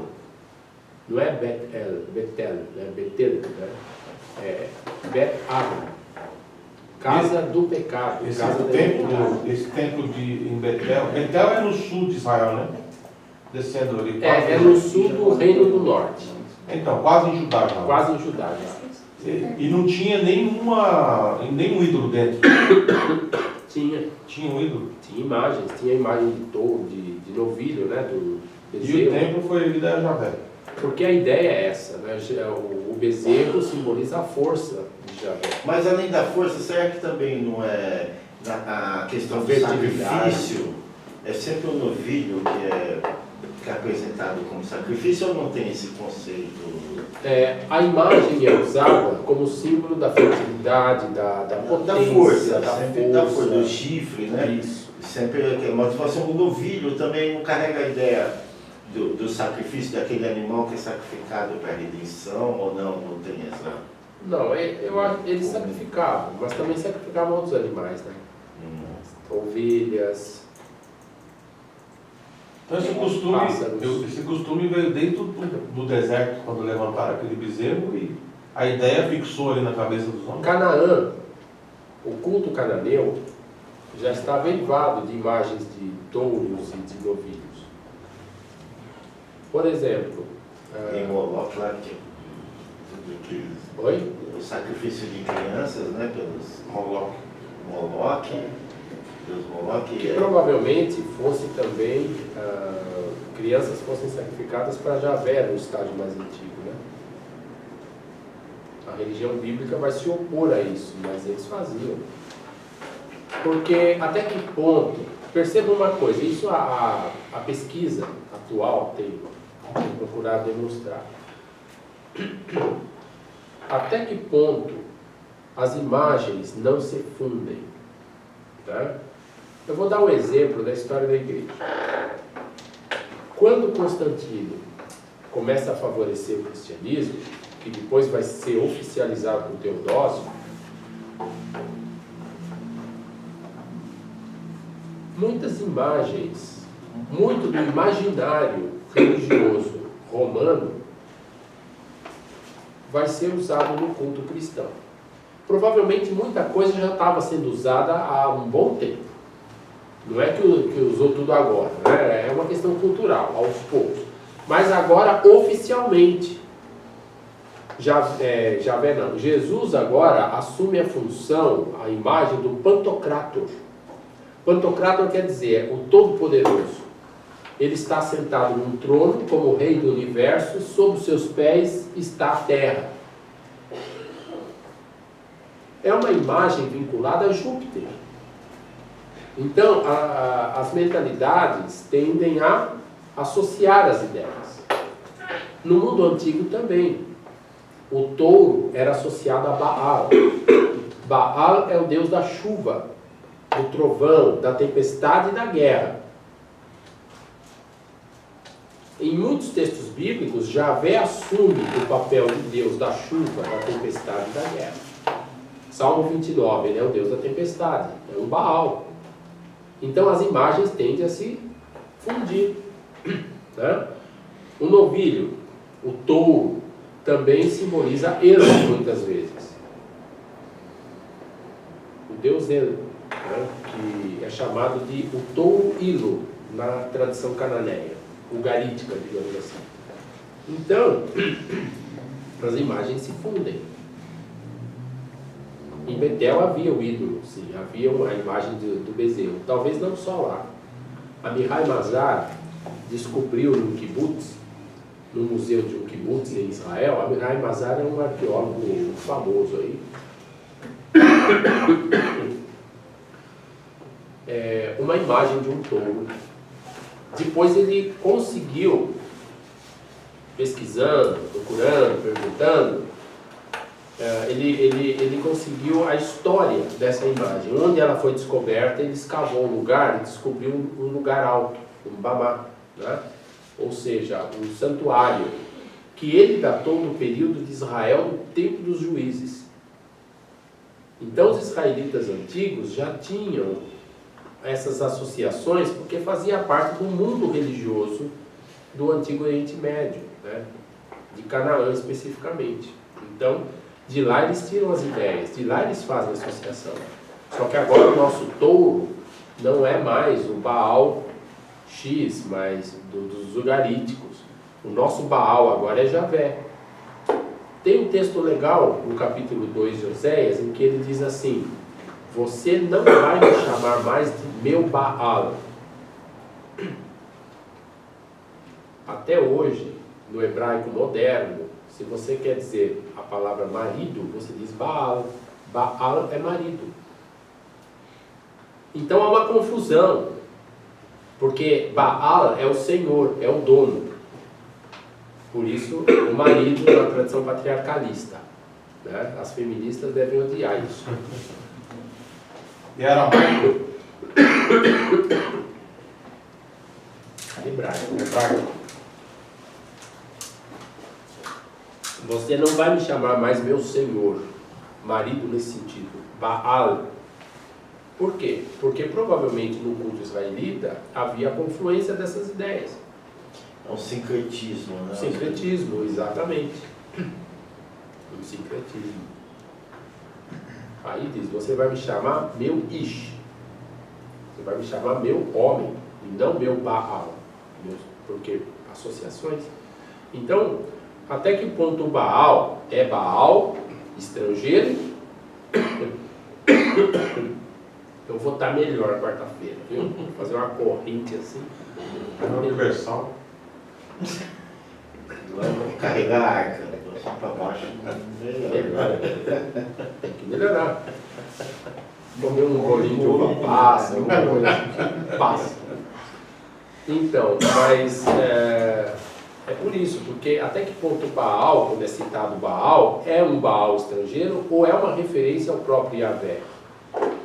não é Betel, né? Betel, né? É Bet-Aven, casa do pecado. Esse templo em Betel é no sul de Israel, né? Descendo ali. É no sul do Reino do Norte. Então, quase em Judá. Já. Quase em Judá. E não tinha nenhum ídolo dentro. Tinha um ídolo? Tinha imagens, tinha a imagem de touro, de novilho, né? Do bezerro. E o templo foi erguido a Javé. Porque a ideia é essa, né? O bezerro simboliza a força de Javé. Mas além da força, será que também não é a questão do sacrifício? é sempre o novilho que é apresentado como sacrifício ou não tem esse conceito? A imagem é usada como símbolo da fertilidade, da potência, da força, do chifre, né? Isso. Sempre a motivação do novilho também não carrega a ideia do sacrifício daquele animal que é sacrificado para a redenção, ou não tem essa? Não, eu acho que eles sacrificavam, mas também sacrificavam outros animais, né? Ovelhas. Então esse costume veio dentro do deserto, quando levantaram aquele bezerro, e a ideia fixou ali na cabeça dos homens. Canaã, o culto cananeu, já está derivado de imagens de touros e de novilhos. Por exemplo... Em Moloch lá, Oi? O sacrifício de crianças, né, pelos Moloch, que provavelmente fosse também crianças fossem sacrificadas para Javé no estágio mais antigo, né? A religião bíblica vai se opor a isso, mas eles faziam. Porque até que ponto, perceba uma coisa, isso a pesquisa atual tem procurado demonstrar. Até que ponto as imagens não se fundem, tá? Eu vou dar um exemplo da história da igreja. Quando Constantino começa a favorecer o cristianismo, que depois vai ser oficializado por Teodósio, muitas imagens, muito do imaginário religioso romano vai ser usado no culto cristão. Provavelmente muita coisa já estava sendo usada há um bom tempo. Não é que usou tudo agora, né? É uma questão cultural, aos poucos. Mas agora, oficialmente, Javé não. Jesus agora assume a função, a imagem do Pantocrator. Pantocrator quer dizer o Todo-Poderoso. Ele está sentado num trono como rei do universo, sob os seus pés está a terra. É uma imagem vinculada a Júpiter. Então, as mentalidades tendem a associar as ideias. No mundo antigo também. O touro era associado a Baal. Baal é o deus da chuva, do trovão, da tempestade e da guerra. Em muitos textos bíblicos, Javé assume o papel de Deus da chuva, da tempestade e da guerra. Salmo 29, ele é o Deus da tempestade, é um Baal. Então as imagens tendem a se fundir, né? O novilho, o touro, também simboliza Elo muitas vezes. O deus Elo, né? Que é chamado de o touro Ilo, na tradição cananeia, ugarítica, digamos assim. Então, as imagens se fundem. Em Betel havia o ídolo, sim, havia a imagem do bezerro. Talvez não só lá. A Mihai Mazar descobriu no kibbutz, no museu de um kibbutz em Israel. A Mihai Mazar é um arqueólogo famoso aí. Uma imagem de um touro. Depois ele conseguiu, pesquisando, procurando, perguntando, ele conseguiu a história dessa imagem. Onde ela foi descoberta, ele escavou um lugar e descobriu um lugar alto, um bamá, né? Ou seja, um santuário, que ele datou do período de Israel, do tempo dos juízes. Então os israelitas antigos já tinham essas associações, porque fazia parte do mundo religioso do Antigo Oriente Médio, né? De Canaã especificamente. Então, de lá eles tiram as ideias, de lá eles fazem a associação. Só que agora o nosso touro não é mais o Baal X, mas dos ugaríticos. O nosso Baal agora é Javé. Tem um texto legal no capítulo 2 de Oséias, em que ele diz assim: você não vai me chamar mais de meu Baal. Até hoje, no hebraico moderno, se você quer dizer a palavra marido, você diz Baal. Baal é marido. Então há uma confusão. Porque Baal é o senhor, é o dono. Por isso, o marido na tradição patriarcalista. Né? As feministas devem odiar isso. E aramaico? Hebraico. Você não vai me chamar mais meu senhor, marido nesse sentido. Baal. Por quê? Porque provavelmente no culto israelita havia a confluência dessas ideias. É um sincretismo, né? Sincretismo, exatamente. Um sincretismo. Aí diz, você vai me chamar meu Ish. Você vai me chamar meu homem, e não meu Baal. Porque associações. Então, até que ponto o Baal é Baal, estrangeiro? Eu vou estar melhor quarta-feira, viu? Vou fazer uma corrente assim. Universal. Vamos carregar a arca, só para baixo. Melhor. Tem que melhorar. Comer um bolinho de uva passa, alguma coisa assim, passa. Então, mas é por isso, porque até que ponto o Baal, quando é citado Baal, é um Baal estrangeiro ou é uma referência ao próprio Yahvé,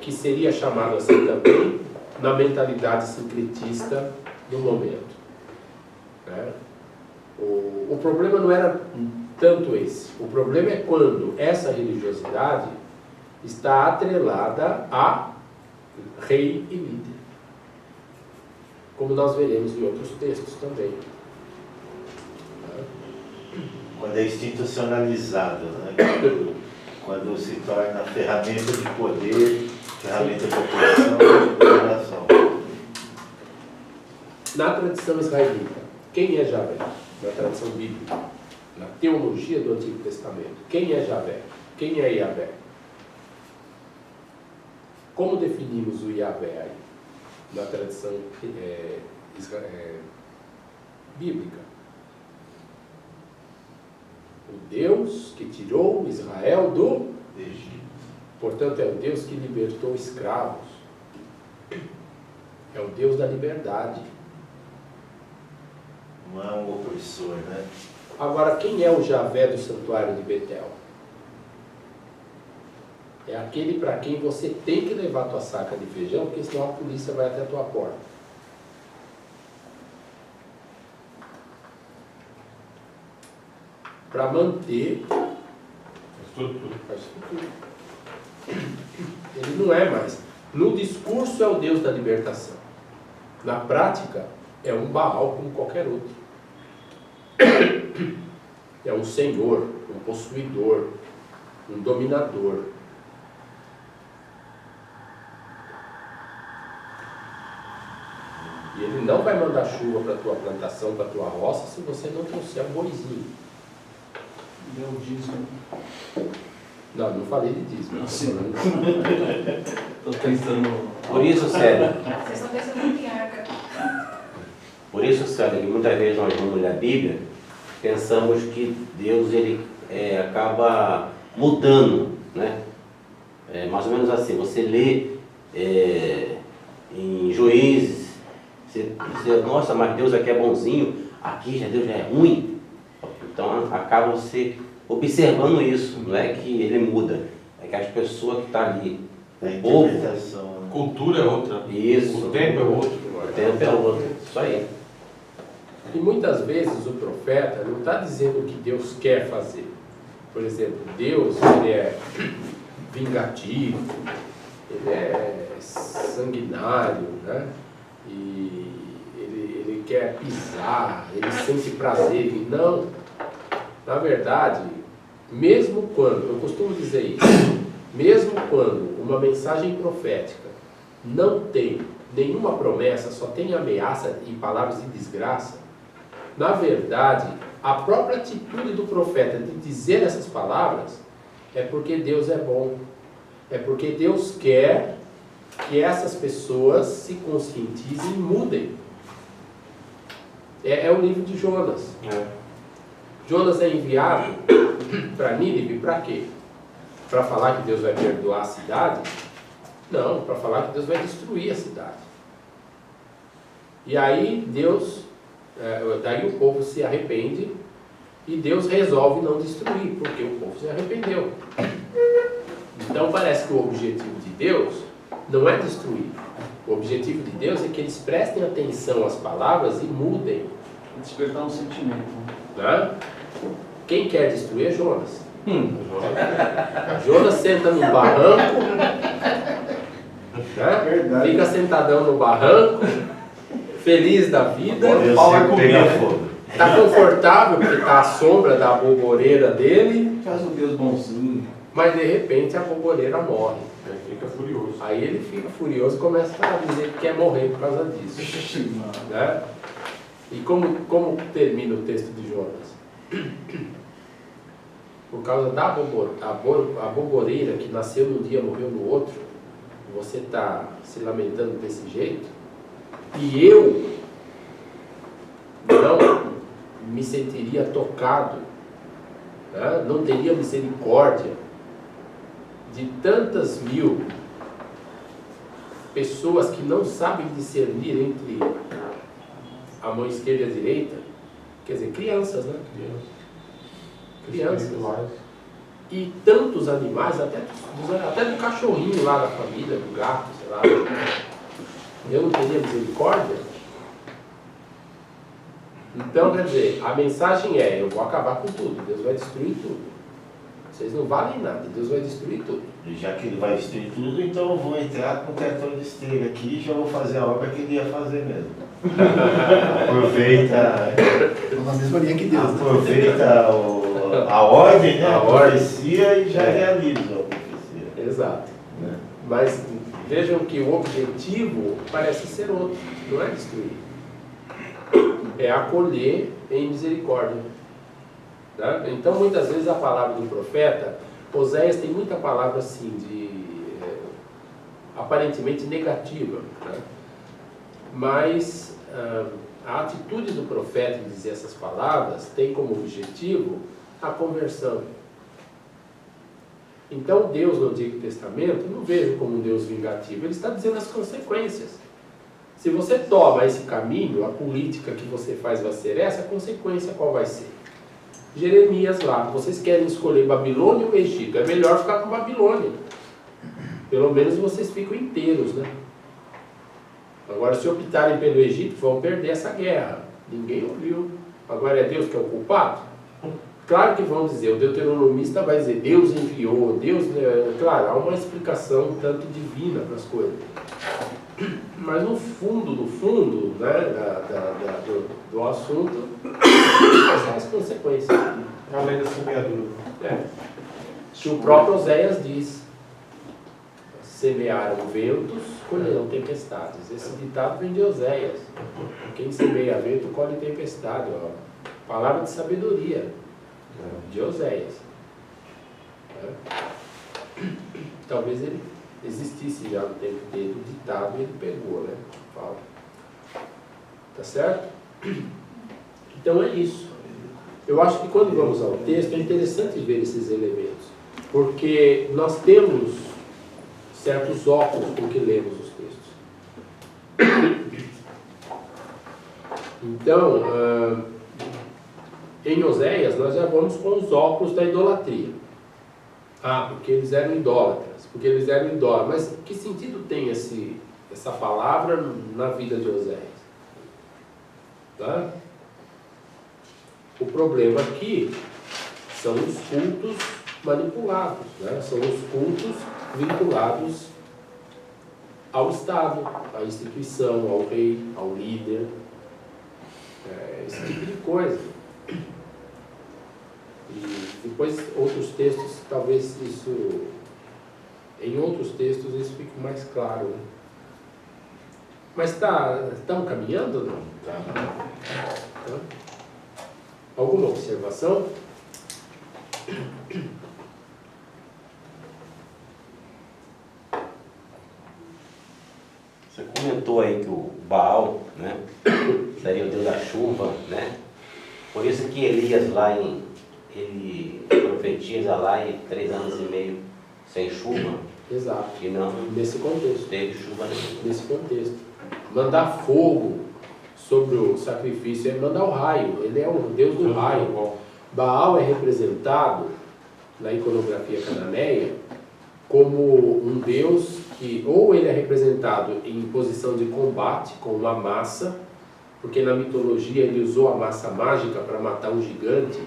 que seria chamado assim também na mentalidade sincretista do momento. Né? O problema não era tanto esse. O problema é quando essa religiosidade está atrelada a rei e líder. Como nós veremos em outros textos também. Quando é institucionalizado, né? Quando se torna ferramenta de poder, ferramenta de opressão e de dominação. Na tradição israelita, quem é Javé? Na tradição bíblica, na teologia do Antigo Testamento, quem é Javé? Quem é Yahvé? Como definimos o Yahvé aí, na tradição bíblica? O Deus que tirou Israel do Egito. Portanto, é o Deus que libertou escravos. É o Deus da liberdade. Não é um opressor, né? Agora, quem é o Javé do santuário de Betel? É aquele para quem você tem que levar a tua saca de feijão, porque senão a polícia vai até a tua porta. Para manter a estrutura. Ele não é mais. No discurso é o Deus da libertação. Na prática, é um Baal como qualquer outro. É um senhor, um possuidor, um dominador. E ele não vai mandar chuva para a tua plantação, para a tua roça, se você não trouxer um boizinho. Deu o dízimo. Não, não falei de dízimo. Estou pensando. Por isso, Célio, Vocês estão pensando muito em arca. que muitas vezes nós vamos ler a Bíblia, pensamos que Deus ele acaba mudando, né? Mais ou menos assim, você lê em Juízes, você nossa, mas Deus aqui é bonzinho, aqui Deus já é ruim. Então acaba você observando isso, não é que ele muda, é que as pessoas que estão ali, o povo, Interpretação. Cultura é outra. isso, O tempo é outro. o tempo é outro, isso aí. E muitas vezes o profeta não está dizendo o que Deus quer fazer. Por exemplo, Deus ele é vingativo, ele é sanguinário, né? E ele quer pisar, ele sente prazer. Não. Na verdade, mesmo quando, eu costumo dizer isso, mesmo quando uma mensagem profética não tem nenhuma promessa, só tem ameaça e palavras de desgraça, na verdade, a própria atitude do profeta de dizer essas palavras é porque Deus é bom. É porque Deus quer que essas pessoas se conscientizem e mudem. É o livro de Jonas. Jonas é enviado para Nínive para quê? Para falar que Deus vai perdoar a cidade? Não, para falar que Deus vai destruir a cidade. E aí daí o povo se arrepende e Deus resolve não destruir, porque o povo se arrependeu. Então parece que o objetivo de Deus não é destruir. O objetivo de Deus é que eles prestem atenção às palavras e mudem. Despertar um sentimento. Né? Quem quer destruir é Jonas. Jonas senta no barranco, né? Verdade. Fica sentadão no barranco, feliz da vida, Eu pau vai sempre comer, pega né? fogo. está confortável porque está à sombra da boboreira dele, Faz um Deus bonzinho. mas de repente a boboreira morre. Ele fica furioso. Aí ele fica furioso e começa a dizer que quer morrer por causa disso. Né? E como termina o texto de Jonas? Por causa da boboreira que nasceu num dia e morreu no outro, você está se lamentando desse jeito, e eu não me sentiria tocado, né? Não teria misericórdia de tantas mil pessoas que não sabem discernir entre a mão esquerda e a direita, quer dizer, crianças, né? Crianças. E tantos animais, até do cachorrinho lá da família, do gato, sei lá. Eu não teria misericórdia? Então, quer dizer, a mensagem é, eu vou acabar com tudo, Deus vai destruir tudo. Vocês não valem nada, Deus vai destruir tudo. E já que ele vai destruir tudo, então eu vou entrar com o tetor de estrela aqui e já vou fazer a obra que ele ia fazer mesmo. Aproveita, Estão na mesma linha que Deus. Né? aproveita a ordem, né? A A profecia e já realiza a profecia. Exato. Né? Mas vejam que o objetivo parece ser outro, não é destruir. É acolher em misericórdia. Tá? Então, muitas vezes a palavra do profeta, Oséias tem muita palavra assim, aparentemente negativa. Né? Mas a atitude do profeta em dizer essas palavras tem como objetivo a conversão. Então, Deus no Antigo Testamento, não vejo como um Deus vingativo, ele está dizendo as consequências. Se você toma esse caminho, a política que você faz vai ser essa, a consequência qual vai ser? Jeremias lá, vocês querem escolher Babilônia ou Egito? É melhor ficar com Babilônia. Pelo menos vocês ficam inteiros, né? Agora, se optarem pelo Egito, vão perder essa guerra. Ninguém ouviu. Agora é Deus que é o culpado? Claro que vão dizer, o deuteronomista vai dizer, Deus enviou, Deus... Claro, há uma explicação um tanto divina para as coisas. Mas no fundo, né, do assunto, são as consequências. A lei da semeadura. Se o próprio Oséias diz, semearam ventos, colherão tempestades. Esse ditado vem de Oséias. Quem semeia vento, colhe tempestade. Ó. Palavra de sabedoria de Oséias. Talvez ele existisse já no tempo dele o ditado e ele pegou, né? Fala. Tá certo? Então é isso. Eu acho que quando vamos ao texto é interessante ver esses elementos, porque nós temos certos óculos com que lemos os textos. Então, em Oséias nós já vamos com os óculos da idolatria. Porque eles eram idólatras, porque eles eram idólatras. Mas que sentido tem essa palavra na vida de Oséias? Tá? O problema aqui são os cultos manipulados, né? São os cultos vinculados ao Estado, à instituição, ao rei, ao líder, esse tipo de coisa. E depois outros textos, talvez em outros textos isso fique mais claro, né? Mas estamos caminhando ou não? Tá. Alguma observação? Você comentou aí que o Baal, né, seria o deus da chuva, né? Por isso que Elias ele profetiza lá em 3 anos e meio sem chuva. Exato. E não Nesse contexto. teve chuva nenhuma. Nesse contexto. Mandar fogo sobre o sacrifício é mandar o raio. Ele é o Deus do raio. Baal é representado na iconografia cananeia como um Deus que ou ele é representado em posição de combate com uma massa, porque na mitologia ele usou a massa mágica para matar um gigante,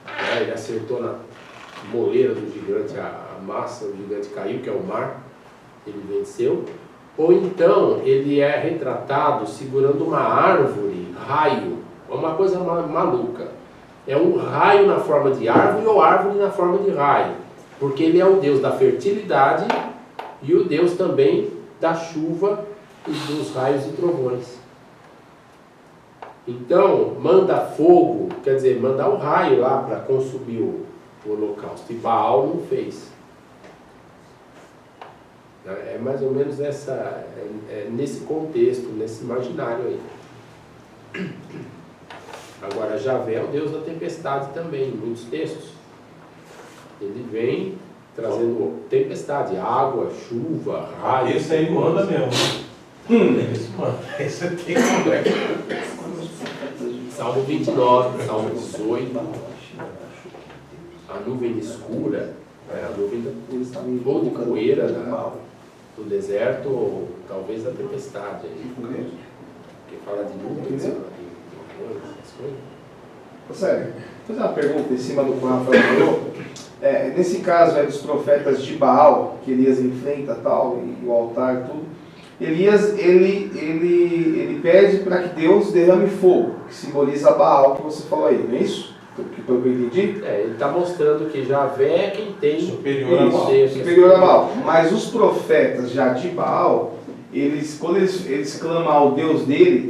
né? Ele acertou na moleira do gigante a massa, o gigante caiu, que é o mar, ele venceu. Ou então ele é retratado segurando uma árvore, raio, uma coisa maluca. É um raio na forma de árvore ou árvore na forma de raio, porque ele é o Deus da fertilidade e o Deus também da chuva e dos raios e trovões. Então, manda fogo, quer dizer, manda um raio lá para consumir o holocausto. E Baal não fez. É mais ou menos nesse contexto, nesse imaginário aí. Agora, Javé é o Deus da tempestade também, em muitos textos. Ele vem trazendo tempestade, água, chuva, raio. Esse aí manda mesmo. Esse manda. Esse tem conversa. Salmo 29, Salmo 18. A nuvem escura, a nuvem ou de poeira do deserto, ou talvez da tempestade. Que fala de nuvens, essas coisas. Sério, vou fazer uma pergunta em cima do que o Rafael falou. Nesse caso dos profetas de Baal, que Elias enfrenta tal, e o altar e tudo, Elias ele pede para que Deus derrame fogo, que simboliza Baal, que você falou aí, não é isso? Que eu entendi? Ele está mostrando que Javé é quem tem superior a Baal. Superior a Baal. Mas os profetas já de Baal, quando eles clamam ao Deus dele,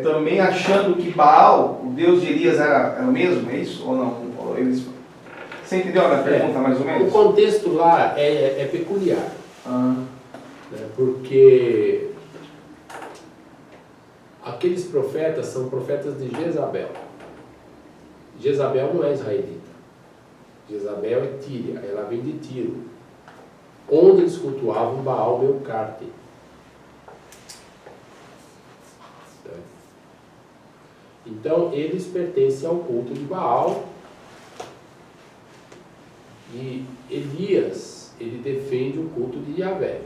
também achando que Baal, o Deus de Elias, era o mesmo, é isso? Ou não? Você entendeu a minha pergunta, mais ou menos? O contexto lá é peculiar. Porque aqueles profetas são profetas de Jezabel. Jezabel não é israelita. Jezabel é Tíria, ela vem de Tiro, onde eles cultuavam Baal Melcarte. Então eles pertencem ao culto de Baal. E Elias, ele defende o culto de Javé.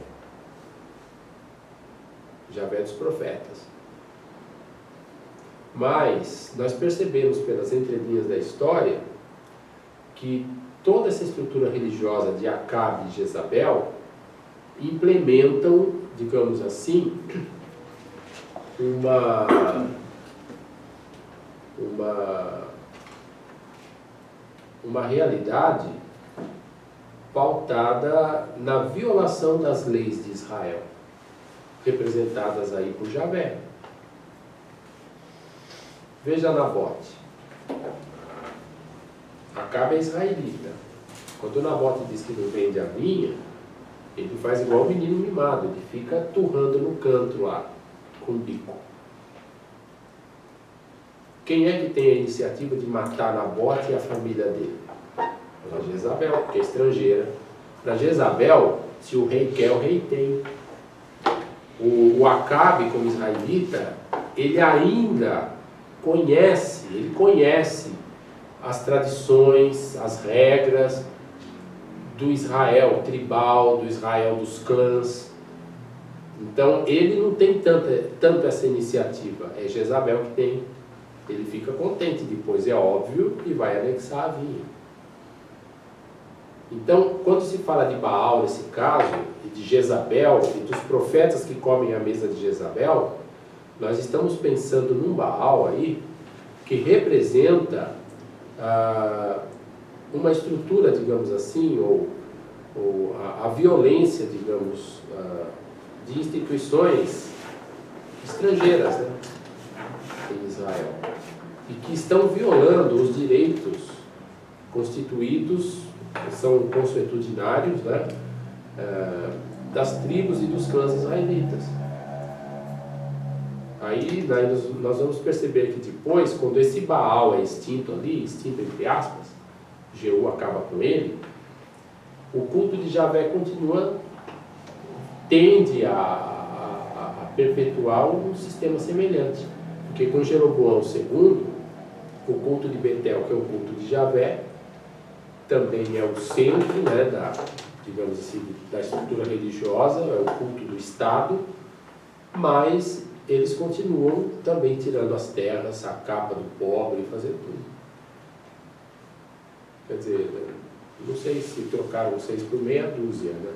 Javé dos profetas. Mas nós percebemos pelas entrelinhas da história que toda essa estrutura religiosa de Acabe e Jezabel implementam, digamos assim, uma realidade pautada na violação das leis de Israel, representadas aí por Javé. Veja Nabote. Acabe é israelita. Quando Nabote diz que não vende a vinha, ele faz igual o menino mimado, ele fica turrando no canto lá, com o bico. Quem é que tem a iniciativa de matar Nabote e a família dele? É Jezabel, que é estrangeira. Para Jezabel, se o rei quer, o rei tem. O Acabe, como israelita, ele ainda conhece as tradições, as regras do Israel tribal, do Israel dos clãs. Então ele não tem tanto essa iniciativa, é Jezabel que tem. Ele fica contente depois, é óbvio, e vai anexar a vinha. Então, quando se fala de Baal nesse caso, e de Jezabel, e dos profetas que comem a mesa de Jezabel, nós estamos pensando num Baal aí que representa uma estrutura, digamos assim, ou a violência, digamos, de instituições estrangeiras, né, em Israel, e que estão violando os direitos constituídos, que são consuetudinários, né, das tribos e dos clãs israelitas. Aí nós vamos perceber que depois, quando esse Baal é extinto ali, extinto entre aspas, Jeú acaba com ele, o culto de Javé tende a perpetuar um sistema semelhante. Porque com Jeroboão II, o culto de Betel, que é o culto de Javé, também é o centro, né, digamos assim, da estrutura religiosa, é o culto do Estado, mas eles continuam também tirando as terras, a capa do pobre, fazendo tudo. Quer dizer, não sei se trocaram 6 por meia dúzia, né?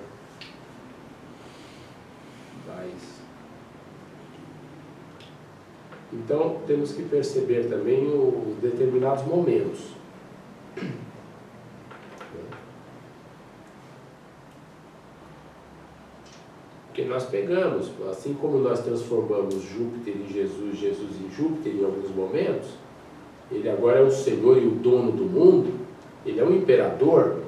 Mas... Então, temos que perceber também os determinados momentos. Porque nós pegamos, assim como nós transformamos Júpiter em Jesus, Jesus em Júpiter em alguns momentos, ele agora é o Senhor e o dono do mundo, ele é um imperador.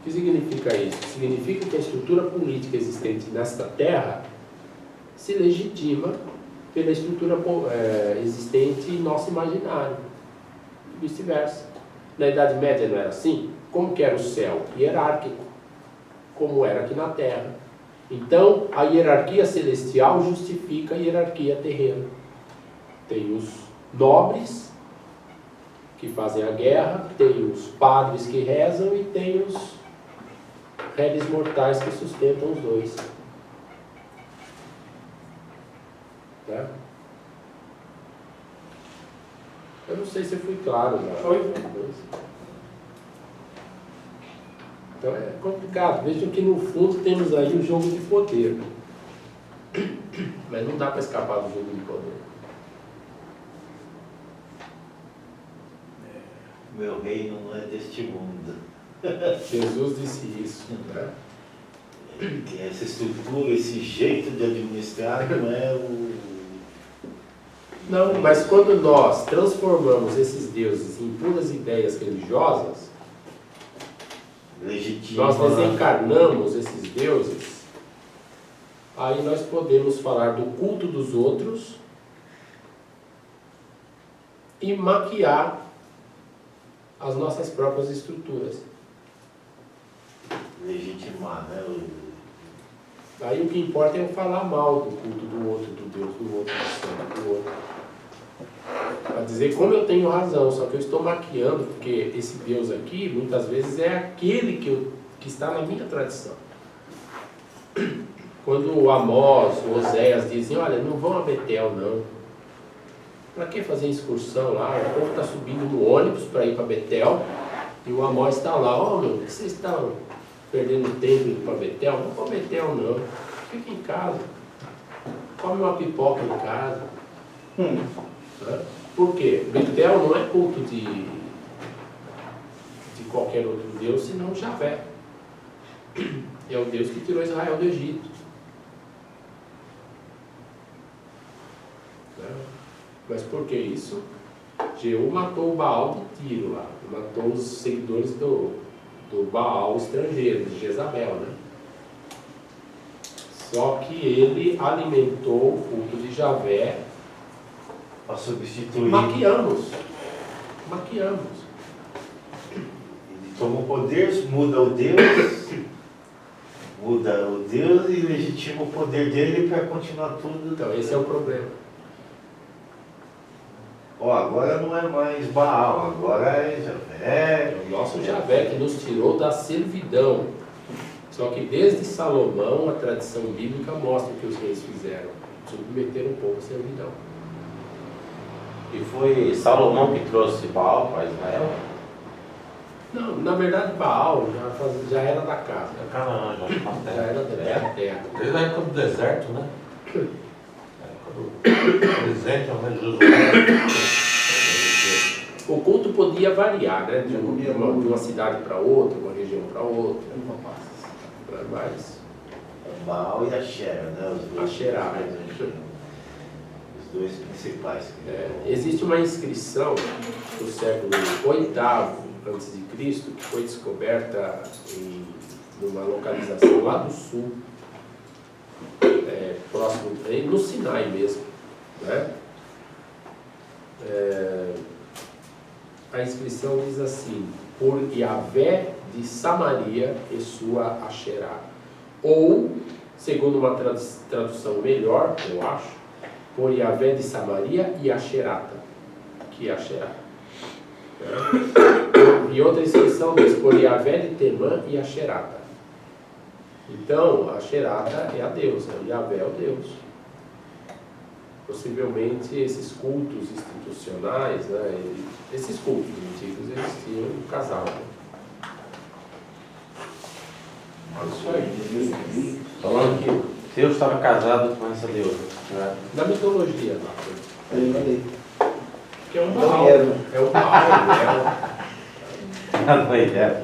O que significa isso? Significa que a estrutura política existente nesta terra se legitima pela estrutura existente em nosso imaginário. E vice-versa. Na Idade Média não era assim? Como que era o céu? Hierárquico, como era aqui na Terra. Então, a hierarquia celestial justifica a hierarquia terrena. Tem os nobres, que fazem a guerra, tem os padres que rezam e tem os réis mortais que sustentam os dois. Tá? Eu não sei se eu fui claro. Foi. Então é complicado. Vejam que no fundo temos aí o jogo de poder. Mas não dá para escapar do jogo de poder. Meu reino não é deste mundo. Jesus disse isso. Né? Que essa estrutura, esse jeito de administrar não é o... Não, mas quando nós transformamos esses deuses em puras ideias religiosas, legitima... nós desencarnamos esses deuses, aí nós podemos falar do culto dos outros e maquiar as nossas próprias estruturas. Legitimar, né? Aí o que importa é eu falar mal do culto do outro, do Deus do outro, do santo do outro. Para dizer como eu tenho razão, só que eu estou maquiando, porque esse Deus aqui, muitas vezes, é aquele que está na minha tradição. Quando o Amós, o Oséias dizem, olha, não vão a Betel, não. Para que fazer excursão lá? O povo está subindo no ônibus para ir para Betel, e o Amós está lá, ó, meu, por que vocês estão perdendo tempo indo para Betel? Não vão para Betel, não. Fica em casa. Come uma pipoca em casa. Por quê? Betel não é culto de qualquer outro Deus, senão Javé. É o Deus que tirou Israel do Egito. Mas por que isso? Jeú matou o Baal de Tiro lá, matou os seguidores do Baal estrangeiro, de Jezabel, né? Só que ele alimentou o culto de Javé para substituir. Maquiamos. Ele toma o poder, muda o Deus e legitima o poder dele para continuar tudo. Então esse é o problema. Ó, agora não é mais Baal, agora é Javé. É o nosso Javé que nos tirou da servidão. Só que desde Salomão a tradição bíblica mostra o que os reis fizeram. Submeteram o povo à servidão. E foi Salomão que trouxe Baal para Israel? Não, na verdade Baal já era da casa. É Canaã, Já era da terra. Desde a época do deserto, né? Presente, né? O culto podia variar, né? De uma cidade para outra, uma região para outra. Mas Baal e Axera, né? Os dois, Axerá, os dois principais. Existe uma inscrição do século VIII a.C. que foi descoberta em uma localização lá do sul, próximo, no Sinai mesmo, né? A inscrição diz assim: por Yahvé de Samaria e sua Axerá. Ou, segundo uma tradução melhor, eu acho, por Yahvé de Samaria e Asherata, que é Asherá. E outra inscrição diz, por Yahvé de Temã e Asherata. Então, a Asherata é a deusa, Yahvé é o Deus. Possivelmente esses cultos institucionais, né, esses cultos antigos existiam um casal. Isso aí. Falando que Deus estava casado com essa deusa. Né? Na mitologia, que é um Não mal. era. É um mal, né?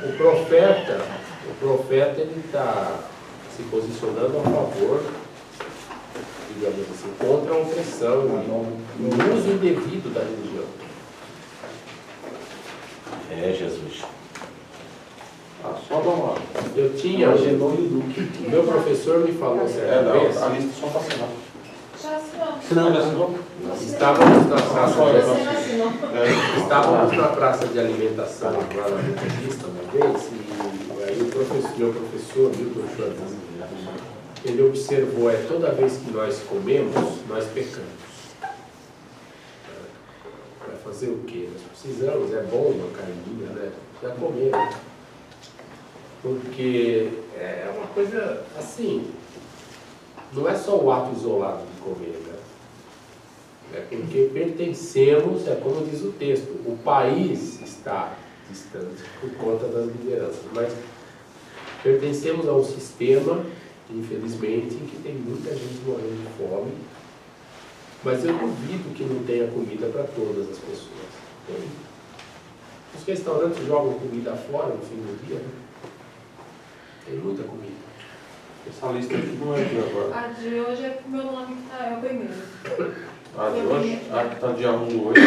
O profeta ele está se posicionando a favor, digamos assim, contra a opressão e o uso indevido da religião. É Jesus. Só dá uma. Eu tinha, o meu professor me falou certa vez, A lista só para assinar. Já assinou. Senão, estávamos na praça Você não assinou. Estávamos na praça de alimentação lá na Metodista uma vez, e aí meu professor, Milton Schwartz, ele observou, toda vez que nós comemos, nós pecamos. Vai fazer o quê? Nós precisamos, é bom uma carninha, né? Precisa comer. Né? Porque é uma coisa assim, não é só o ato isolado de comer, né? É porque pertencemos, é como diz o texto, o país está distante por conta das lideranças, mas pertencemos a um sistema, infelizmente, em que tem muita gente morrendo de fome, mas eu duvido que não tenha comida para todas as pessoas. Tem. Os restaurantes jogam comida fora no fim do dia, né? Tem muita comida. Essa lista aqui não é de agora. A de hoje é o meu nome que tá, é o primeiro. A de hoje? A que está dia 1 do 8.